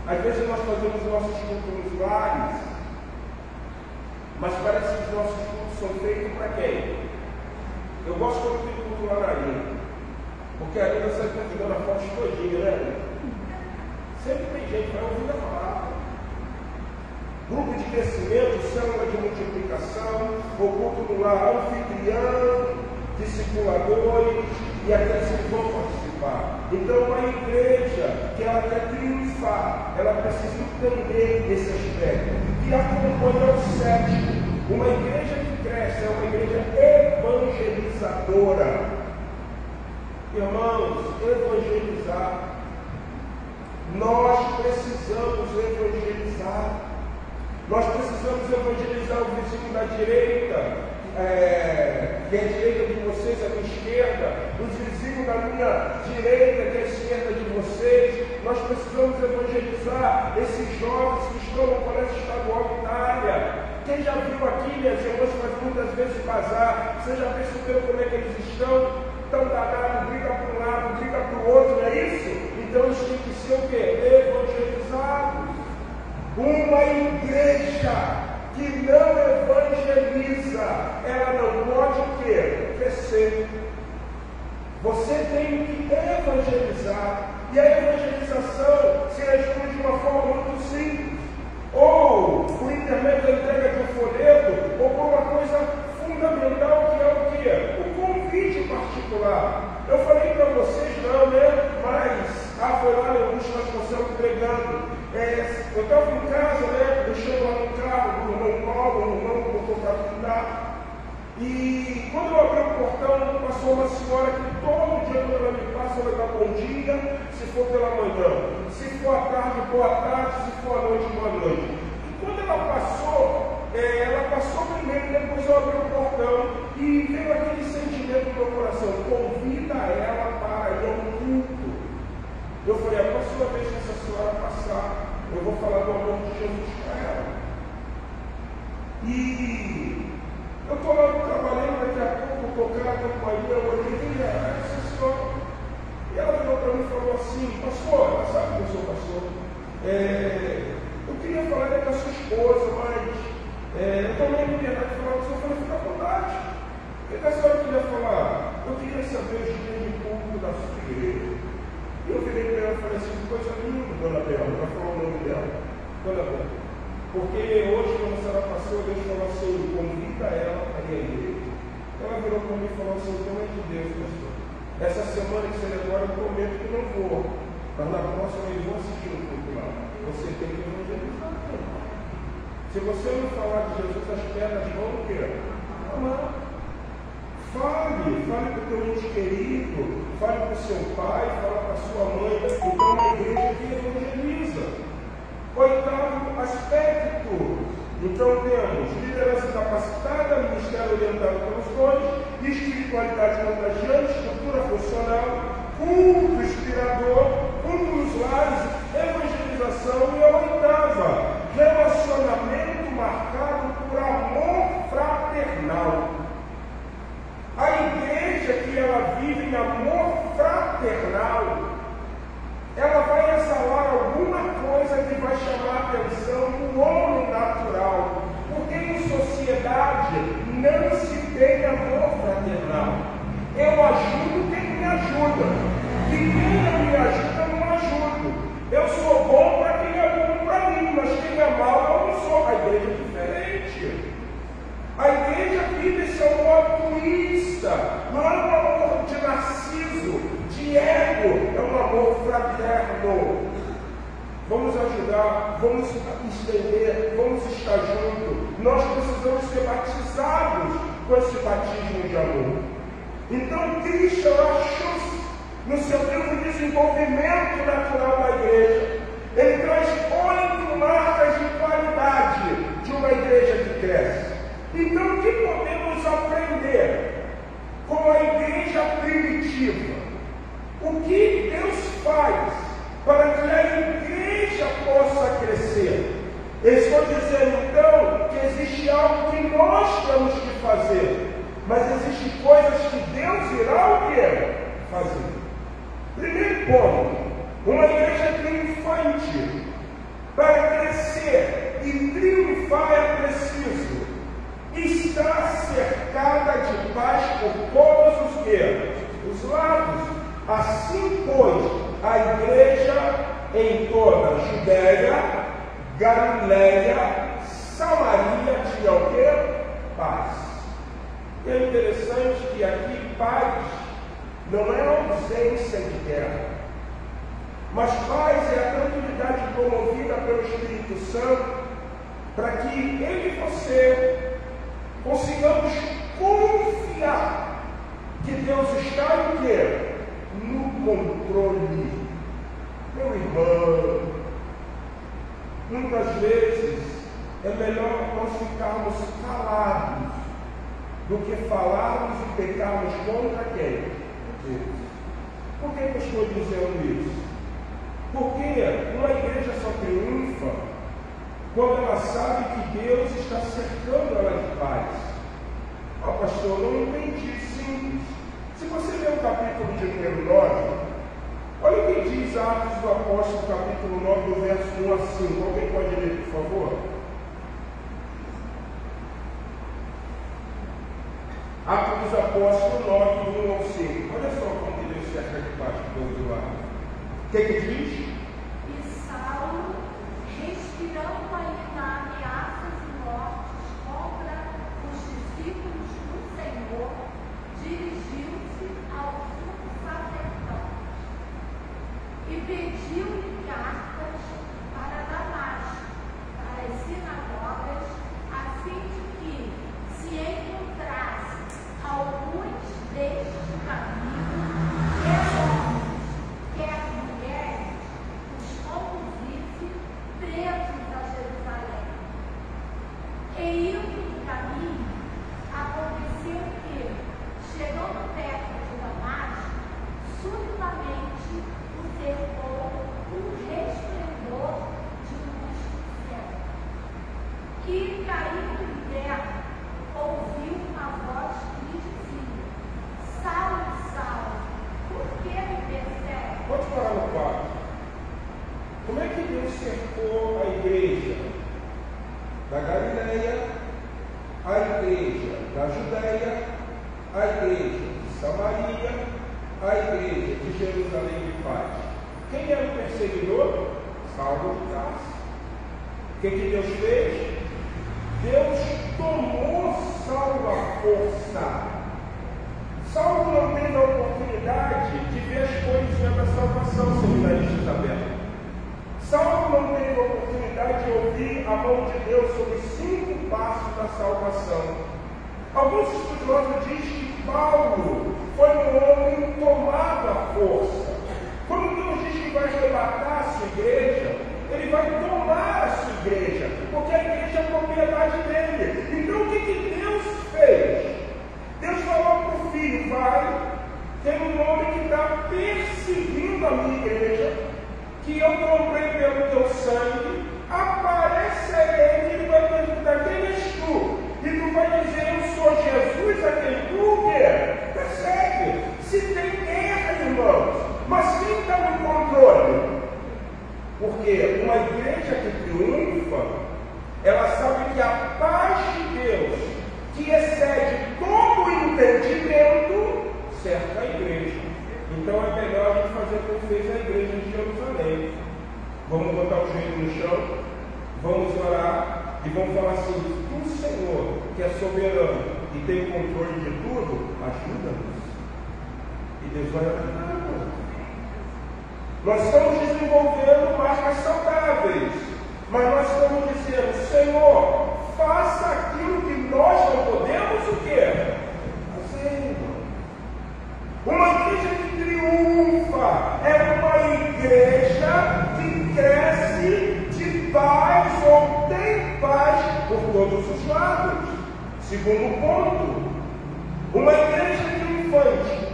Às vezes nós fazemos nossos cultos nos lares, mas parece que os nossos cultos são feitos para quem? Eu gosto quando tem culto lá na Arena, porque a Arena sai convidando a fonte todinha, né? Sempre tem gente que vai ouvir a palavra. Grupo de crescimento, célula de multiplicação, o culto no lar, anfitrião, discipuladores e aqueles que vão participar. Então a igreja, que ela quer triunfar, ela precisa entender esse aspecto. E acompanha o sétimo. Uma igreja que cresce é uma igreja evangelizadora. Irmãos, evangelizar. Nós precisamos evangelizar. Nós precisamos evangelizar o vizinho da direita, que é a direita de vocês, a minha esquerda, os vizinhos da minha direita, que é a esquerda de vocês. Nós precisamos evangelizar esses jovens que estão no Colégio Estadual de Itália. Quem já viu aqui, minhas irmãs, faz muitas vezes bazar, você já percebeu como é que eles estão? Tão danados, briga para um lado, briga para o outro, não é isso? Então eles têm que ser o quê? Evangelizados. Uma igreja que não evangeliza, ela não pode o quê? Crescer. Você tem que evangelizar. E a evangelização se resume de uma forma muito simples. Ou por intermédio da entrega de um folheto, ou por uma coisa fundamental que é o quê? O convite particular. Eu falei para vocês não, né? Mas foi lá no Augusto Vasconcelos pregando. Eu estava em casa, né? Deixando lá no carro do irmão Paulo, o irmão que botou para pintar. E quando eu abri o portão, passou uma senhora que todo dia quando ela me passa, ela dá bom dia, se for pela manhã, se for à tarde, boa tarde, se for à noite, boa noite. E quando ela passou primeiro, depois eu abri o portão e veio aquele sentimento no meu coração, convida ela para ir ao culto. Eu falei, a próxima vez que essa senhora passar, eu vou falar do amor de Jesus para ela. E eu estou lá trabalhando, daqui a pouco, tocar a companhia, eu olhei, essa senhora. E ela virou para mim e falou assim, pastor, ela sabe que eu sou pastor. Eu queria falar da sua esposa, mas eu tomei a liberdade de falar com o senhor, fica à vontade. O que a senhora queria falar? Eu queria saber os dias de culto da sua igreja. E eu virei para ela e falei assim, coisa linda, dona Bela, para falar o nome dela. Dona Bela. Porque hoje, quando a senhora passou, Deus falou assim, convida ela a ir à igreja. Ela virou para mim e falou assim, pelo amor de Deus, pastor. Essa semana que você agora eu prometo que não vou. Mas na próxima eu vou assistir o culto lá. Você tem que evangelizar. Se você não falar de Jesus, as pedras vão o quê? Amar. Fale com o teu ente querido, fale com o seu pai, fale com a sua mãe. Então uma igreja que evangeliza. Oitavo aspecto. Então temos liderança capacitada, ministério orientado pelos dons, espiritualidade contagiante, estrutura funcional, culto inspirador, culto nos lares, evangelização. E a oitava, relacionamento marcado por amor fraternal. A igreja que ela vive em amor fraternal, ela vai exalar alguma coisa que vai chamar a atenção do homem natural, porque em sociedade não se tem amor fraternal. Eu ajudo quem me ajuda, e quem não me ajuda, eu não ajudo. Eu sou bom para quem é bom para mim, mas quem é mal, eu não sou. A igreja é diferente. A igreja vive esse amor altruísta, não é um amor de narciso, de ego, é um amor fraterno. Vamos ajudar, vamos estender, vamos estar juntos. Nós precisamos ser batizados com esse batismo de amor. Então, Cristo, eu acho, no seu livro de desenvolvimento natural da igreja, ele traz 8 marcas de qualidade de uma Então, o que podemos aprender com a igreja primitiva? O que Deus faz para que a igreja possa crescer? Eu estou dizendo, então, que existe algo que nós temos que fazer, mas existem coisas que Deus irá o quê? Fazer. Primeiro ponto, uma igreja triunfante. Para crescer e triunfar é preciso estar cercada de paz por todos os quê? Os lados. Assim, pois, a igreja em toda a Judéia, Galileia, Samaria tinha o quê? Paz. É interessante que aqui paz não é ausência de guerra, mas paz é a tranquilidade promovida pelo Espírito Santo para que eu e você consigamos confiar que Deus está em quê? No controle. Meu irmão, muitas vezes é melhor nós ficarmos calados do que falarmos e pecarmos contra quem? Deus. Por que eu estou dizendo isso? Porque uma igreja só triunfa quando ela sabe que Deus está cercando ela de paz. Ah, pastor, não entendi. Simples. Se você ler o capítulo de número 9, olha o que diz Atos do Apóstolo, capítulo 9, do verso 1 a 5. Alguém pode ler, por favor? Atos dos Apóstolos 9, do 1 ao 5. Olha só como Deus cerca de paz por todo lado. O que diz? E Saulo, respirando ainda ameaças e mortes contra os discípulos do Senhor, dirigiu-se ao sumo sacerdote e pediu-lhe cartas para Damasco, para as sinagogas, a fim de que se encontrasse alguns destes caminhos, quer mulheres, os conduzisse presos a Jerusalém. E indo no caminho, aconteceu que, chegando perto de Damasco, subitamente o cercou um resplendor de luz do céu, que, caindo em terra, ouviu uma voz que lhe dizia: Saulo, Saulo, por que me persegue? Pode parar no quarto. Como é que Deus cercou a igreja da Galileia, a igreja da Judéia, a igreja de Samaria, a igreja de Jerusalém de paz? Quem era o perseguidor? Saulo de Tarso. O que Deus fez? Deus tomou Saulo à força. Saulo não teve a oportunidade de ver as coisas da salvação, seminaristas abertos. Saulo não teve a oportunidade de ouvir a mão de Deus sobre os 5 passos da salvação. Alguns estudiosos dizem que Paulo foi um homem tomado à força. Quando Deus diz que vai arrebatar a sua igreja, ele vai tomar a sua igreja, porque a igreja é a propriedade dele. Então o que Deus fez? Deus falou para o filho: vai, tem um homem que está perseguindo a minha igreja, que eu comprei pelo teu sangue, aparece a ele, ele vai perguntar: quem és tu? E tu vai dizer: eu sou Jesus, a quem tu quer. Percebe? Se tem guerra, irmãos, mas quem está no controle? Porque uma igreja que triunfa, ela sabe que a paz de Deus, que excede todo o entendimento, cerca a igreja. Então é melhor a gente fazer como fez a igreja de Jerusalém. Vamos botar o joelho no chão, vamos orar e vamos falar assim: tu, Senhor, que é soberano e tem controle de tudo, ajuda-nos. E Deus vai ajudar-nos. Nós estamos desenvolvendo marcas saudáveis, mas nós estamos dizendo: Senhor, faça aquilo que nós não podemos o quê? Fazer. Uma igreja que triunfa é uma igreja que cresce de paz ou tem paz por todos os lados. Segundo ponto, uma igreja triunfante.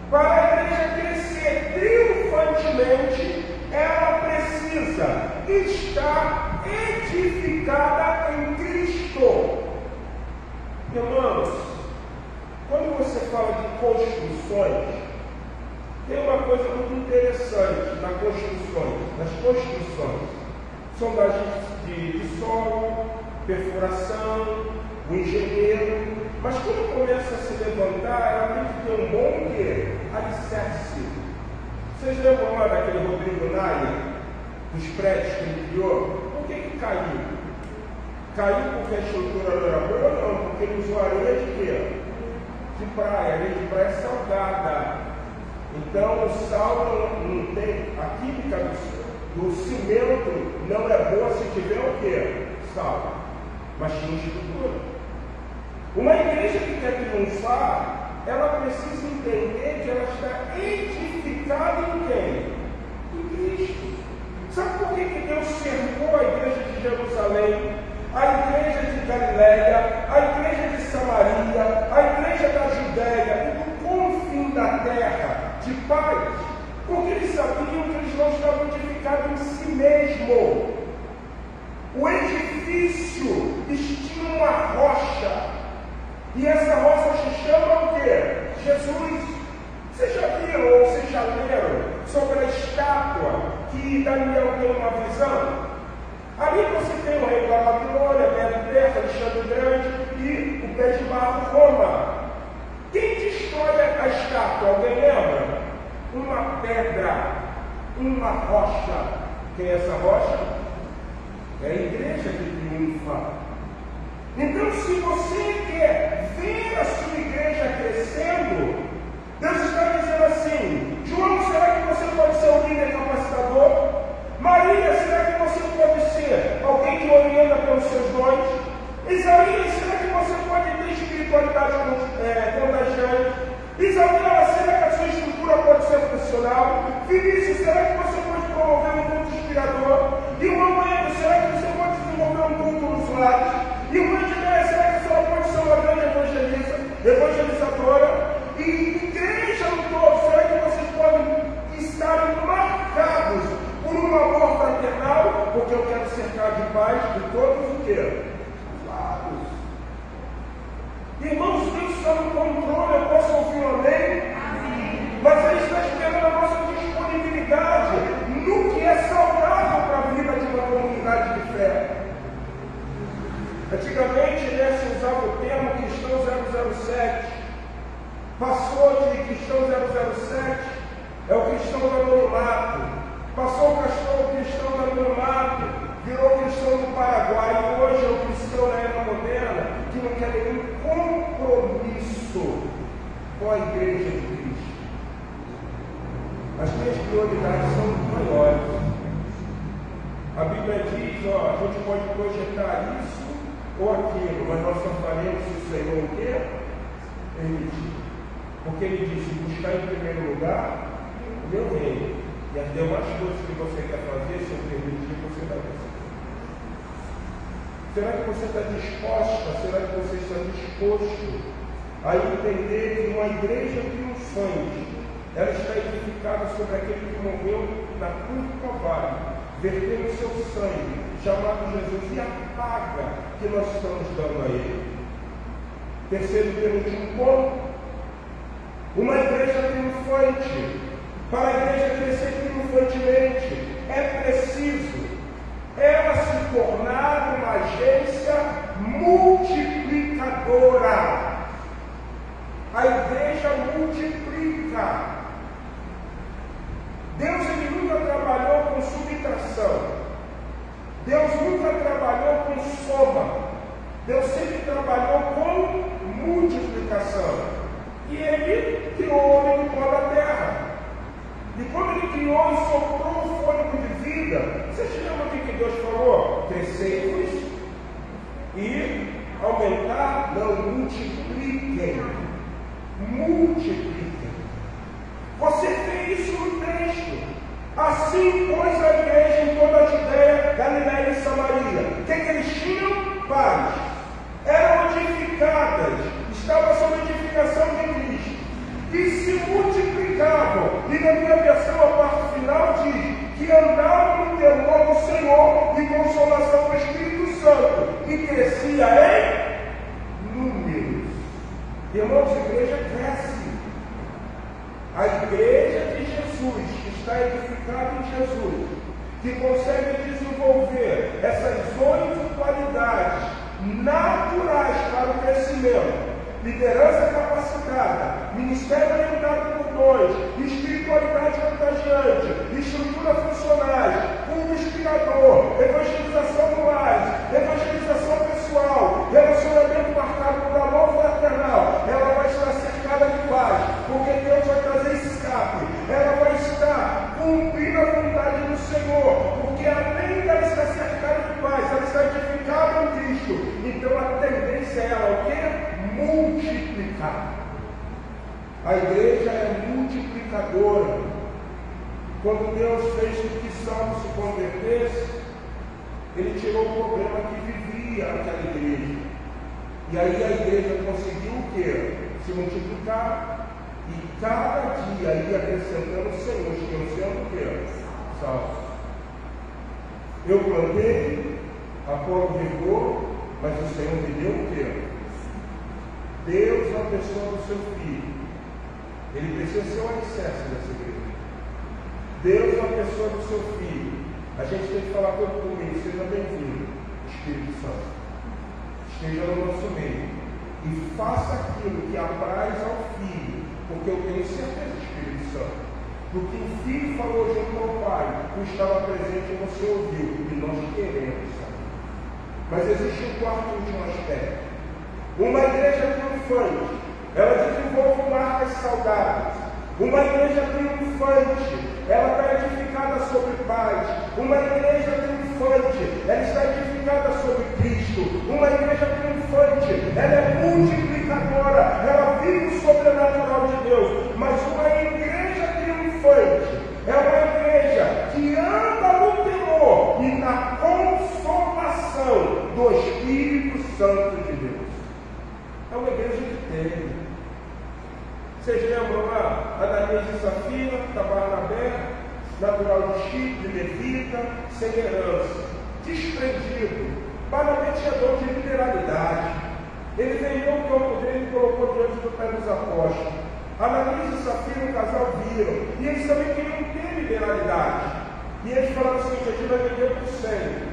Para a igreja crescer triunfantemente, ela precisa estar edificada em Cristo. Irmãos, quando você fala de construções, tem uma coisa muito interessante nas construções. Sondagem de solo, perfuração, o engenheiro. Mas quando começa a se levantar, ela tem que ter um bom alicerce. Vocês lembram lá daquele Rodrigo Naia, dos prédios que ele criou? Por que caiu? Caiu porque a estrutura não era boa? Não, porque ele usou areia de quê? De praia. Areia de praia é salgada. Então o sal não tem, a química do cimento não é boa se tiver o quê? Sal. Mas tinha estrutura. Uma igreja que quer triunfar, ela precisa entender que ela está edificada em quem? Em Cristo. Sabe por que Deus cercou a igreja de Jerusalém, a igreja de Galiléia, a igreja de Samaria, a igreja da Judéia e do confim da terra de paz? Porque eles sabiam que eles não estavam edificados em si mesmo. O edifício tinha uma rocha. E essa rocha se chama o quê? Jesus. Vocês já viram ou vocês já leram sobre a estátua que Daniel tem uma visão? Ali você tem o rei da Babilônia, Medo-Persa, Alexandre Grande e o pé de barro Roma. Quem destrói a estátua? Alguém lembra? Uma pedra, uma rocha. Quem é essa rocha? É a igreja que triunfa. Então, se você quer ver a sua igreja crescendo, Deus está dizendo assim: João, será que você pode ser um líder capacitador? Maria, será que você pode ser alguém que orienta pelos seus dons? Isaías, será que você pode ter espiritualidade contagiante? Isabela, será que a sua estrutura pode ser funcional? Vinícius, será que você pode promover um culto inspirador? Irmão Pedro, será que você pode desenvolver um culto nos lares? Irmã de Deus, será que a senhora pode ser uma grande evangelizadora? E igreja no todo, será que vocês podem estar marcados por um amor fraternal? Porque eu quero cercar de paz de todos os lados. Irmãos, Deus está no controle, eu posso ouvir um amém? Amém. Mas Ele está esperando a nossa disponibilidade no que é saudável para a vida de uma comunidade de fé. Antigamente, se usava o termo cristão 007. Passou de cristão 007, é o cristão do anonimato. Passou o cristão do anonimato, virou cristão do Paraguai. E hoje é o cristão na era moderna que não quer nenhum compromisso com a igreja de Cristo. As minhas prioridades são maiores. A Bíblia diz, a gente pode projetar isso ou aquilo, mas nós só faremos se o Senhor o quê? Permitir. Porque Ele disse: buscar em primeiro lugar o meu reino, e as demais coisas que você quer fazer, se eu permitir, você vai fazer. Será que você está disposta? Será que você está disposto a entender que uma igreja triunfante, ela está edificada sobre aquele que morreu na cruz do Calvário, vertendo o seu sangue, chamado Jesus, e a paga que nós estamos dando a Ele? Terceiro e penúltimo ponto: uma igreja triunfante. Para a igreja crescer triunfantemente, é preciso ela se tornar uma agência multiplicadora. A igreja multiplica. Deus nunca trabalhou com subtração. Deus nunca trabalhou com soma. Deus sempre trabalhou com multiplicação. E Ele criou o homem do pó da terra. E quando Ele criou e soprou o fôlego de vida, vocês lembram o que Deus falou? Crescei-vos e aumentar, não, multipliquem. Multipliquem. Você vê isso no texto. Assim, pois, a igreja em toda a Judéia, Galiléia e Samaria. O que eles tinham? Paz. Eram edificados crescia em números. Irmãos, a igreja cresce. A igreja de Jesus, que está edificada em Jesus, que consegue desenvolver essas 8 qualidades naturais para o crescimento: liderança capacitada, ministério orientado por dons, espiritualidade contagiante, estrutura funcionais, culto inspirador, evangelização no lar, evangelização pessoal, relacionamento marcado por amor fraternal. Ela vai estar cercada de paz, porque Deus vai trazer escape. Ela vai estar cumprindo a vontade do Senhor, porque além dela estar cercada de paz, ela está edificada em Cristo. Então a tendência é ela o quê? Multiplicar. A igreja é multiplicadora. Quando Deus fez com que Saulo se convertesse, ele tirou o problema que vivia aquela igreja. E aí a igreja conseguiu o quê? Se multiplicar. E cada dia ia acrescentando o Senhor, tinham sendo o quê? Salvos. Eu plantei, Apolo regou, mas o Senhor me deu o quê? Deus, na pessoa do seu filho, ele precisa ser o alicerce dessa igreja. Deus, na pessoa do seu filho, a gente tem que falar todo domingo: seja bem-vindo, Espírito Santo, esteja no nosso meio e faça aquilo que apraz ao filho, porque eu tenho certeza, Espírito Santo, do que o filho falou junto ao pai, tu estava presente e você ouviu, e nós queremos saber. Mas existe um quarto e último aspecto. Uma igreja triunfante, ela desenvolve marcas saudáveis. Uma igreja triunfante, ela está edificada sobre paz. Uma igreja triunfante, ela está edificada sobre Cristo. Uma igreja triunfante, ela é multiplicadora, ela vive o sobrenatural de Deus. Mas uma igreja triunfante é uma igreja que anda no temor e na consolação do Espírito Santo de Deus. É uma igreja que tem. Vocês lembram lá? Ananias e Safira, Barnabé, natural de Chipre, de Levita, sem herança, desprendido. Barnabé tinha dom de liberalidade. Ele vendeu o corpo dele e colocou diante do pé dos apóstolos. Ananias e Safira, um casal, viram. E eles também queriam ter liberalidade. E eles falaram assim: a gente vai vender por 100.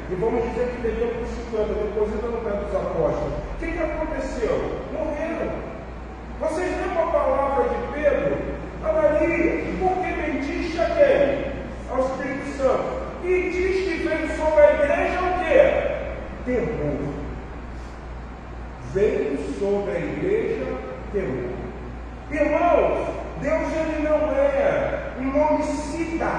E vamos dizer que vendeu por 50, deposita no pé dos apóstolos. O que aconteceu? Morreram. Vocês lembram a palavra de Pedro? Ananias, por que mentiste a quem? Ao Espírito Santo. E diz que veio sobre a igreja o quê? Temor. Veio sobre a igreja temor. Irmãos, Deus ele não é um homicida.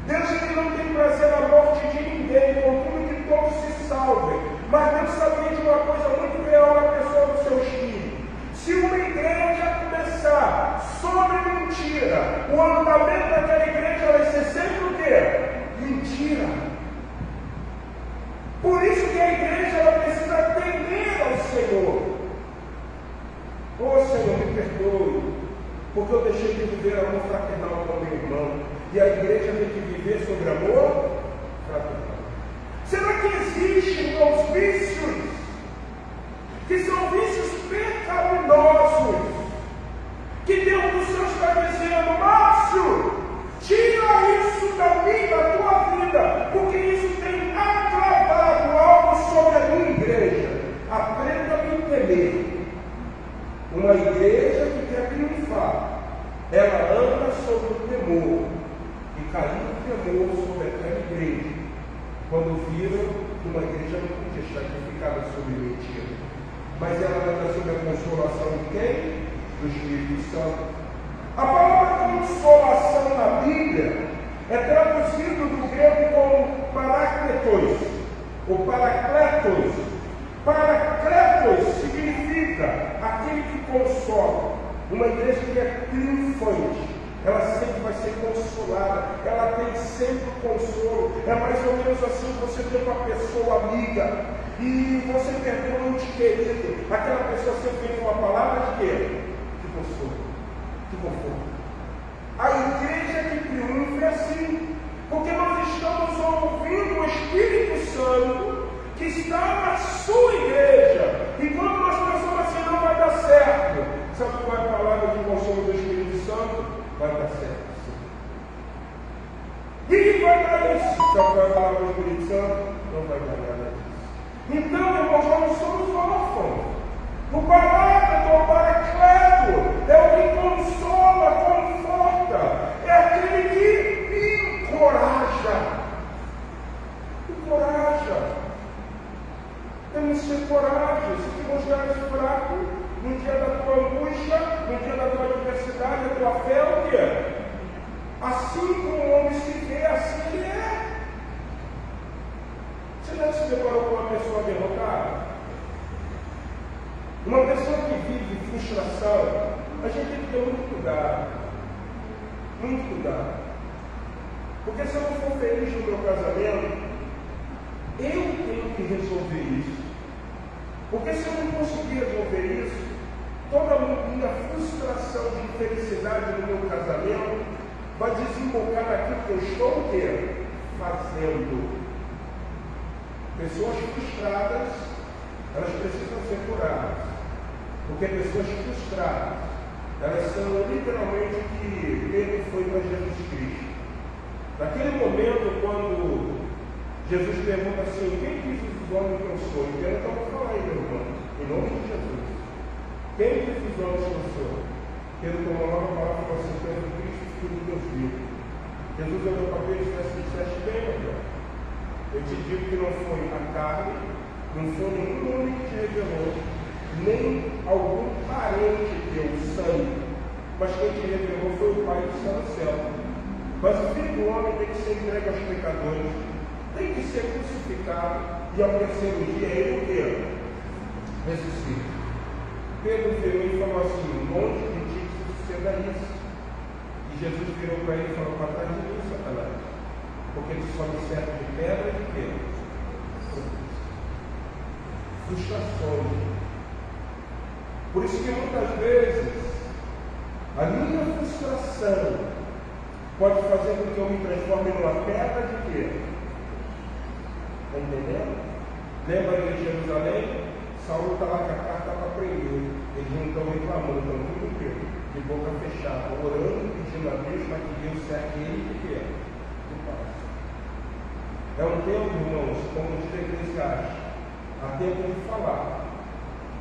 Deus ele não tem prazer na morte de ninguém, contudo que todos se salvem. Mas Deus sabia de uma coisa muito real na pessoa dos seus filhos. Se uma igreja começar sobre mentira, o andamento daquela igreja vai ser sempre o quê? Mentira. Por isso que a igreja ela precisa temer ao Senhor. Oh Senhor, me perdoe, porque eu deixei de viver amor fraternal com meu irmão. E a igreja tem que viver sobre amor fraternal. Será que existem os vícios que são vícios pecaminosos, que Deus do céu está dizendo: Márcio, tira isso da tua vida, porque isso tem agravado algo sobre a minha igreja. Aprenda a me temer. Uma igreja que quer triunfar, ela anda sobre o temor, e caiu o temor sobre aquela igreja, quando viram que uma igreja não podia estar edificada sobre mentira. Mas ela anda sob a consolação de quem? Do Espírito Santo. A palavra consolação na Bíblia é traduzida do grego como parakletos, ou parakletos. Parakletos significa aquele que consola. Uma igreja que é triunfante, ela sempre vai ser consolada, ela tem sempre consolo. É mais ou menos assim: você tem uma pessoa amiga e você perdeu um ente querido, aquela pessoa sempre vem com uma palavra de quê? De consolo, de conforto. A igreja que triunfa é assim, porque nós estamos ouvindo o Espírito Santo que está vai dar isso. Sabe qual é a palavra do Espírito Santo? Não vai dar nada disso. Então, irmãos, nós não somos órfãos. O Paráclito, o Paracleto, é o que consola, conforta, é aquele que encoraja. Encoraja. Temos que ter coragem. Se tu mostrares fraco, no dia da tua angústia, no dia da tua adversidade, a tua fé é o quê? Assim como o homem se vê, assim ele é. Você já se deparou com uma pessoa derrotada? Uma pessoa que vive frustração, a gente tem que ter muito cuidado. Muito cuidado. Porque se eu não for feliz no meu casamento, eu tenho que resolver isso. Porque se eu não conseguir resolver isso, toda a minha frustração de infelicidade no meu casamento vai desembocar naquilo que eu estou o quê? Fazendo. Pessoas frustradas, elas precisam ser curadas. Porque pessoas frustradas, elas são literalmente o que Pedro foi para Jesus Cristo. Naquele momento, quando Jesus pergunta assim: quem diz os homens que eu sou? E Pedro estava falando aí, meu irmão, em nome de Jesus. Quem diz os homens que eu sou? Pedro tomou uma nova palavra e falou assim: Pedro Cristo, filho de Deus vivo. Jesus olhou para Pedro e disse assim: disseste bem, meu irmão. Eu te digo que não foi a carne, não foi nenhum homem que te revelou, nem algum parente teu, sangue, mas quem te revelou foi o Pai que está no céu. Mas o Filho do Homem tem que ser entregue aos pecadores, tem que ser crucificado, e ao terceiro dia ele o quê? Ressuscita. Pedro virou e falou assim: longe de ti que suceda isso. E Jesus virou para ele e falou: para trás de mim, Satanás, porque tu só me serve de pedra e de quê? Frustrações. Por isso que muitas vezes a minha frustração pode fazer com que eu me transforme numa pedra de quê? Está entendendo? Lembra de Jerusalém? Saulo está lá com a carta para prender. Eles não estão reclamando, estão tudo o quê? De boca fechada, orando, pedindo a Deus para que Deus cerque ele de quê? De paz. É um tempo, irmãos, como diz a Eclesiastes, há tempo de falar,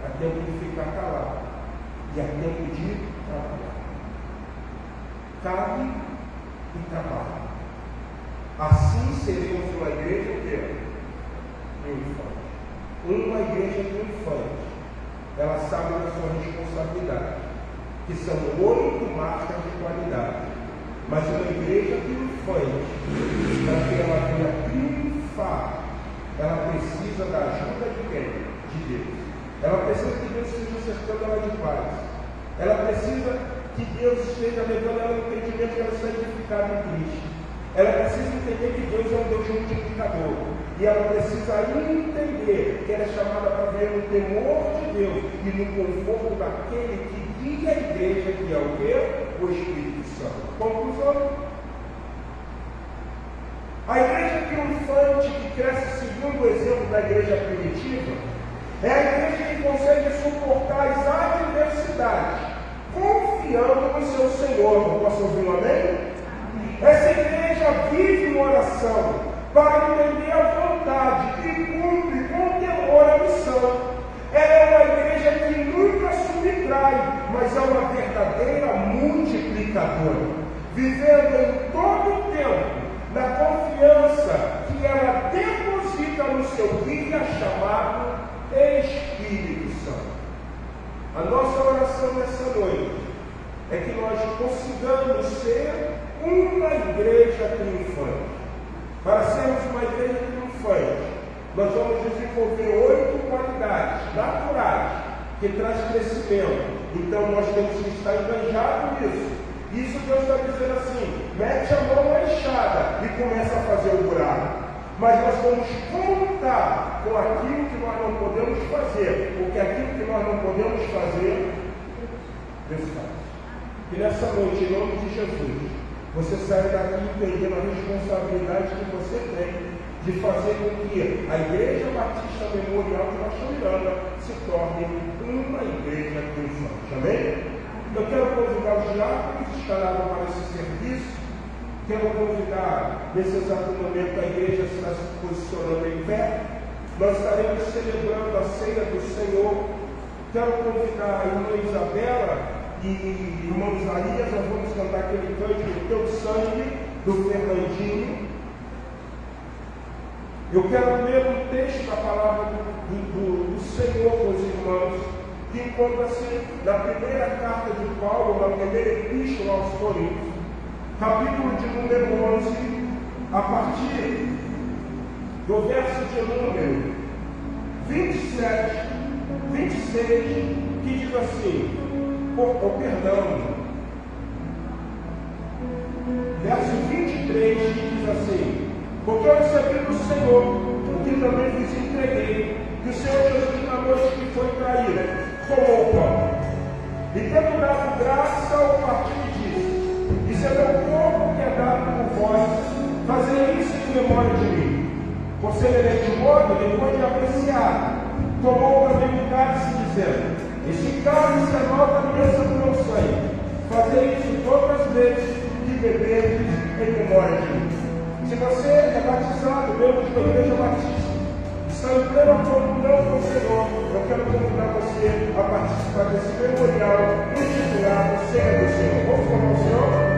há tempo de ficar calado e há tempo de trabalhar. Cabe e trabalho. Assim seremos uma igreja o quê? Triunfante. Uma igreja triunfante, ela sabe da sua responsabilidade, que são 8 marcas de qualidade. Mas uma igreja triunfante, para que ela venha triunfar, ela precisa da ajuda de quem? De Deus. Ela precisa que Deus esteja cercando ela de paz. Ela precisa que Deus esteja levando ela no entendimento que ela está edificada em Cristo. Ela precisa entender que Deus é um Deus multiplicador. E ela precisa entender que ela é chamada para ver no temor de Deus e no conforto daquele que guia a igreja, que é o quê? O Espírito Santo. Conclusão. A igreja triunfante que cresce segundo o exemplo da igreja primitiva é a igreja que consegue suportar as adversidades, confiando no seu Senhor. Não posso ouvir um amém? Essa igreja vive em oração para entender a vontade e cumpre com temor a missão. Ela é uma igreja que nunca subtrai, mas é uma verdadeira multiplicadora, vivendo em todo o tempo na confiança que ela deposita no seu guia chamado Espírito Santo. A nossa oração nessa noite é que nós consigamos ser uma igreja triunfante. Para sermos uma igreja triunfante, nós vamos desenvolver 8 qualidades naturais que traz crescimento. Então nós temos que estar enganjados nisso. Isso Deus está dizendo assim: mete a mão na enxada e começa a fazer o buraco. Mas nós vamos contar com aquilo que nós não podemos fazer, porque aquilo que nós não podemos fazer, Deus faz. E nessa noite, em nome de Jesus, você sai daqui entendendo a responsabilidade que você tem de fazer com que a Igreja Batista Memorial de Rocha Miranda se torne uma igreja triunfante. Amém? Eu quero convidar os diáconos escalados para esse serviço Quero convidar, nesse exato momento, a igreja está se posicionando em pé. Nós estaremos celebrando a ceia do Senhor. Quero convidar a irmã Isabela e irmão Isaías. Nós vamos cantar aquele cântico Teu Sangue, do Fernandinho. Eu quero ler um texto da palavra do Senhor com os irmãos, que encontra-se na primeira carta de Paulo, na primeira epístola aos Coríntios, capítulo de número 11, a partir do verso de número 27, 26, que diz assim, verso 23, que diz assim: porque eu recebi do Senhor, o que também vos entreguei, que o Senhor Jesus, na noite que foi traído, tomou o pão, e tendo dado graça ao partir disse: isso é meu corpo que é dado por vós, fazei isso em memória de mim. Por semelhante modo, depois de apreciar, tomou também o cálice, dizendo: este cálice é a nova aliança do meu sangue, fazei isso todas as vezes que beberdes em memória de mim. Se você é batizado, membro da Igreja Batista, está em plena comunhão com o Senhor, eu quero convidar você a participar desse memorial intitulado Ceia do Senhor. Vamos falar o Senhor?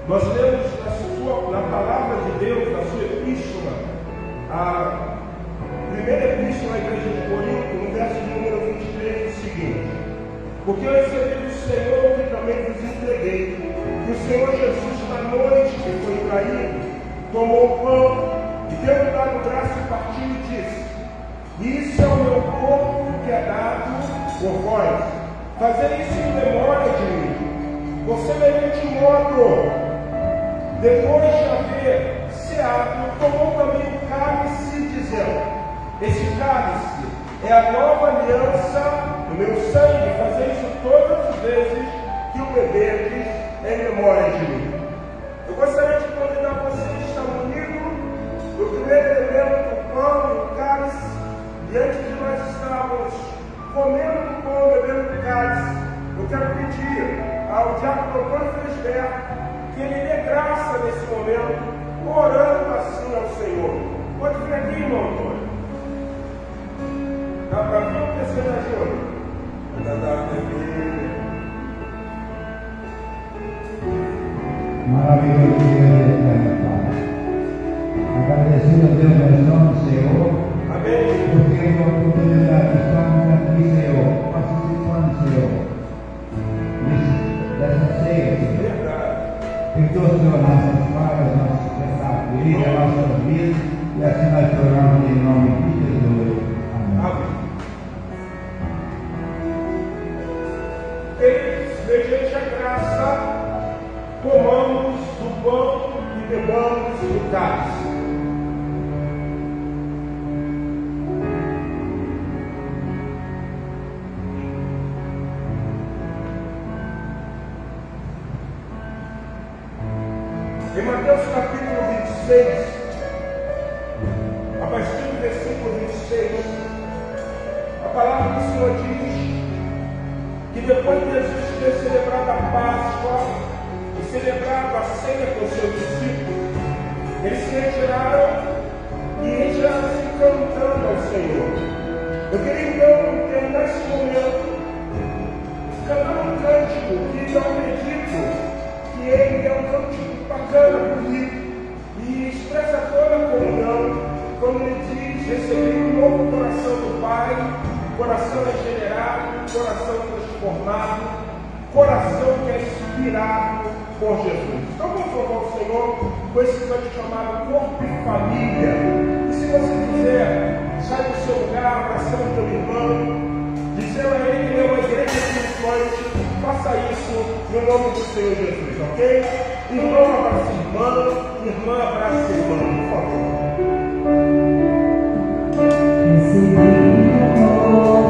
Nós lemos na palavra de Deus, na sua epístola, a primeira epístola à igreja de Corinto, no verso de número 23, o seguinte: porque eu recebi do Senhor que também vos entreguei, que o Senhor Jesus, na noite que foi traído, tomou o pão e, tendo dado graça, partiu e disse: isso é o meu corpo que é dado por vós. Fazei isso em memória de mim. Por semelhante modo, depois de haver ceado, tomou também o cálice, dizendo: esse cálice é a nova aliança no meu sangue. Fazei isso todas as vezes que o beberdes em memória de mim. Eu gostaria de convidar vocês a estar unidos no primeiro elemento, o pão e o cálice. Diante de nós estarmos comendo do pão, bebendo do cálice, eu quero pedir ao diácono Antônio Felisberto que ele dê graça nesse momento, orando assim ao Senhor. Pode vir aqui, irmão Antônio. Dá para vir ou precisa de ajuda? Maravilhoso dia de Eterno Pai. Agradecido a Deus em nome do Senhor. Amém. Porque é uma oportunidade de estarmos aqui, Senhor, participando, Senhor, dessa ceia, Senhor. Verdade. Perdoa, Senhor, nossas falhas, nossos pecados, dirige a nossas vidas, e assim nós oramos em nome de Jesus. Amém. Amém. Eles, mediante a graça, comamos do pão e bebamos do cálice. Em Mateus capítulo 26, a partir do versículo 26, a palavra do Senhor diz que depois de Jesus ter celebrado a Páscoa e celebrado a ceia com seus discípulos, eles se retiraram e retiraram-se cantando ao Senhor. Eu queria então terminar esse momento cantando um cântico que eu acredito que ele é um cântico bacana, bonito, e expressa toda a comunhão, quando ele diz: recebi um novo coração do Pai, coração regenerado, coração transformado, coração que é inspirado por Jesus. Então vamos louvar o Senhor com esse canto chamado Corpo e Família. E se você quiser, sai do seu lugar, abraçando o teu irmão, dizendo a ele que é uma igreja triunfante, faça isso no nome do Senhor Jesus, ok? Irmão abraça irmã abraça irmã, por favor. Oh,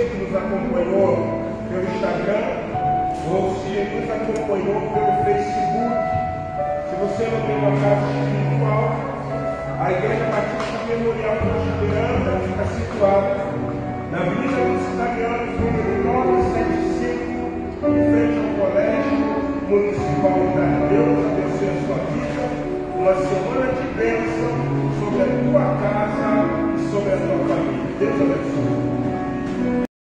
você que nos acompanhou pelo Instagram, ou se nos acompanhou pelo Facebook. Se você não tem uma casa espiritual, a Igreja Batista Memorial da Esperança fica situada na Avenida Luiz Italiano, número 975, em frente ao Colégio Municipal de Deus abençoe a sua vida. Uma semana de bênção sobre a tua casa e sobre a tua família. Deus abençoe.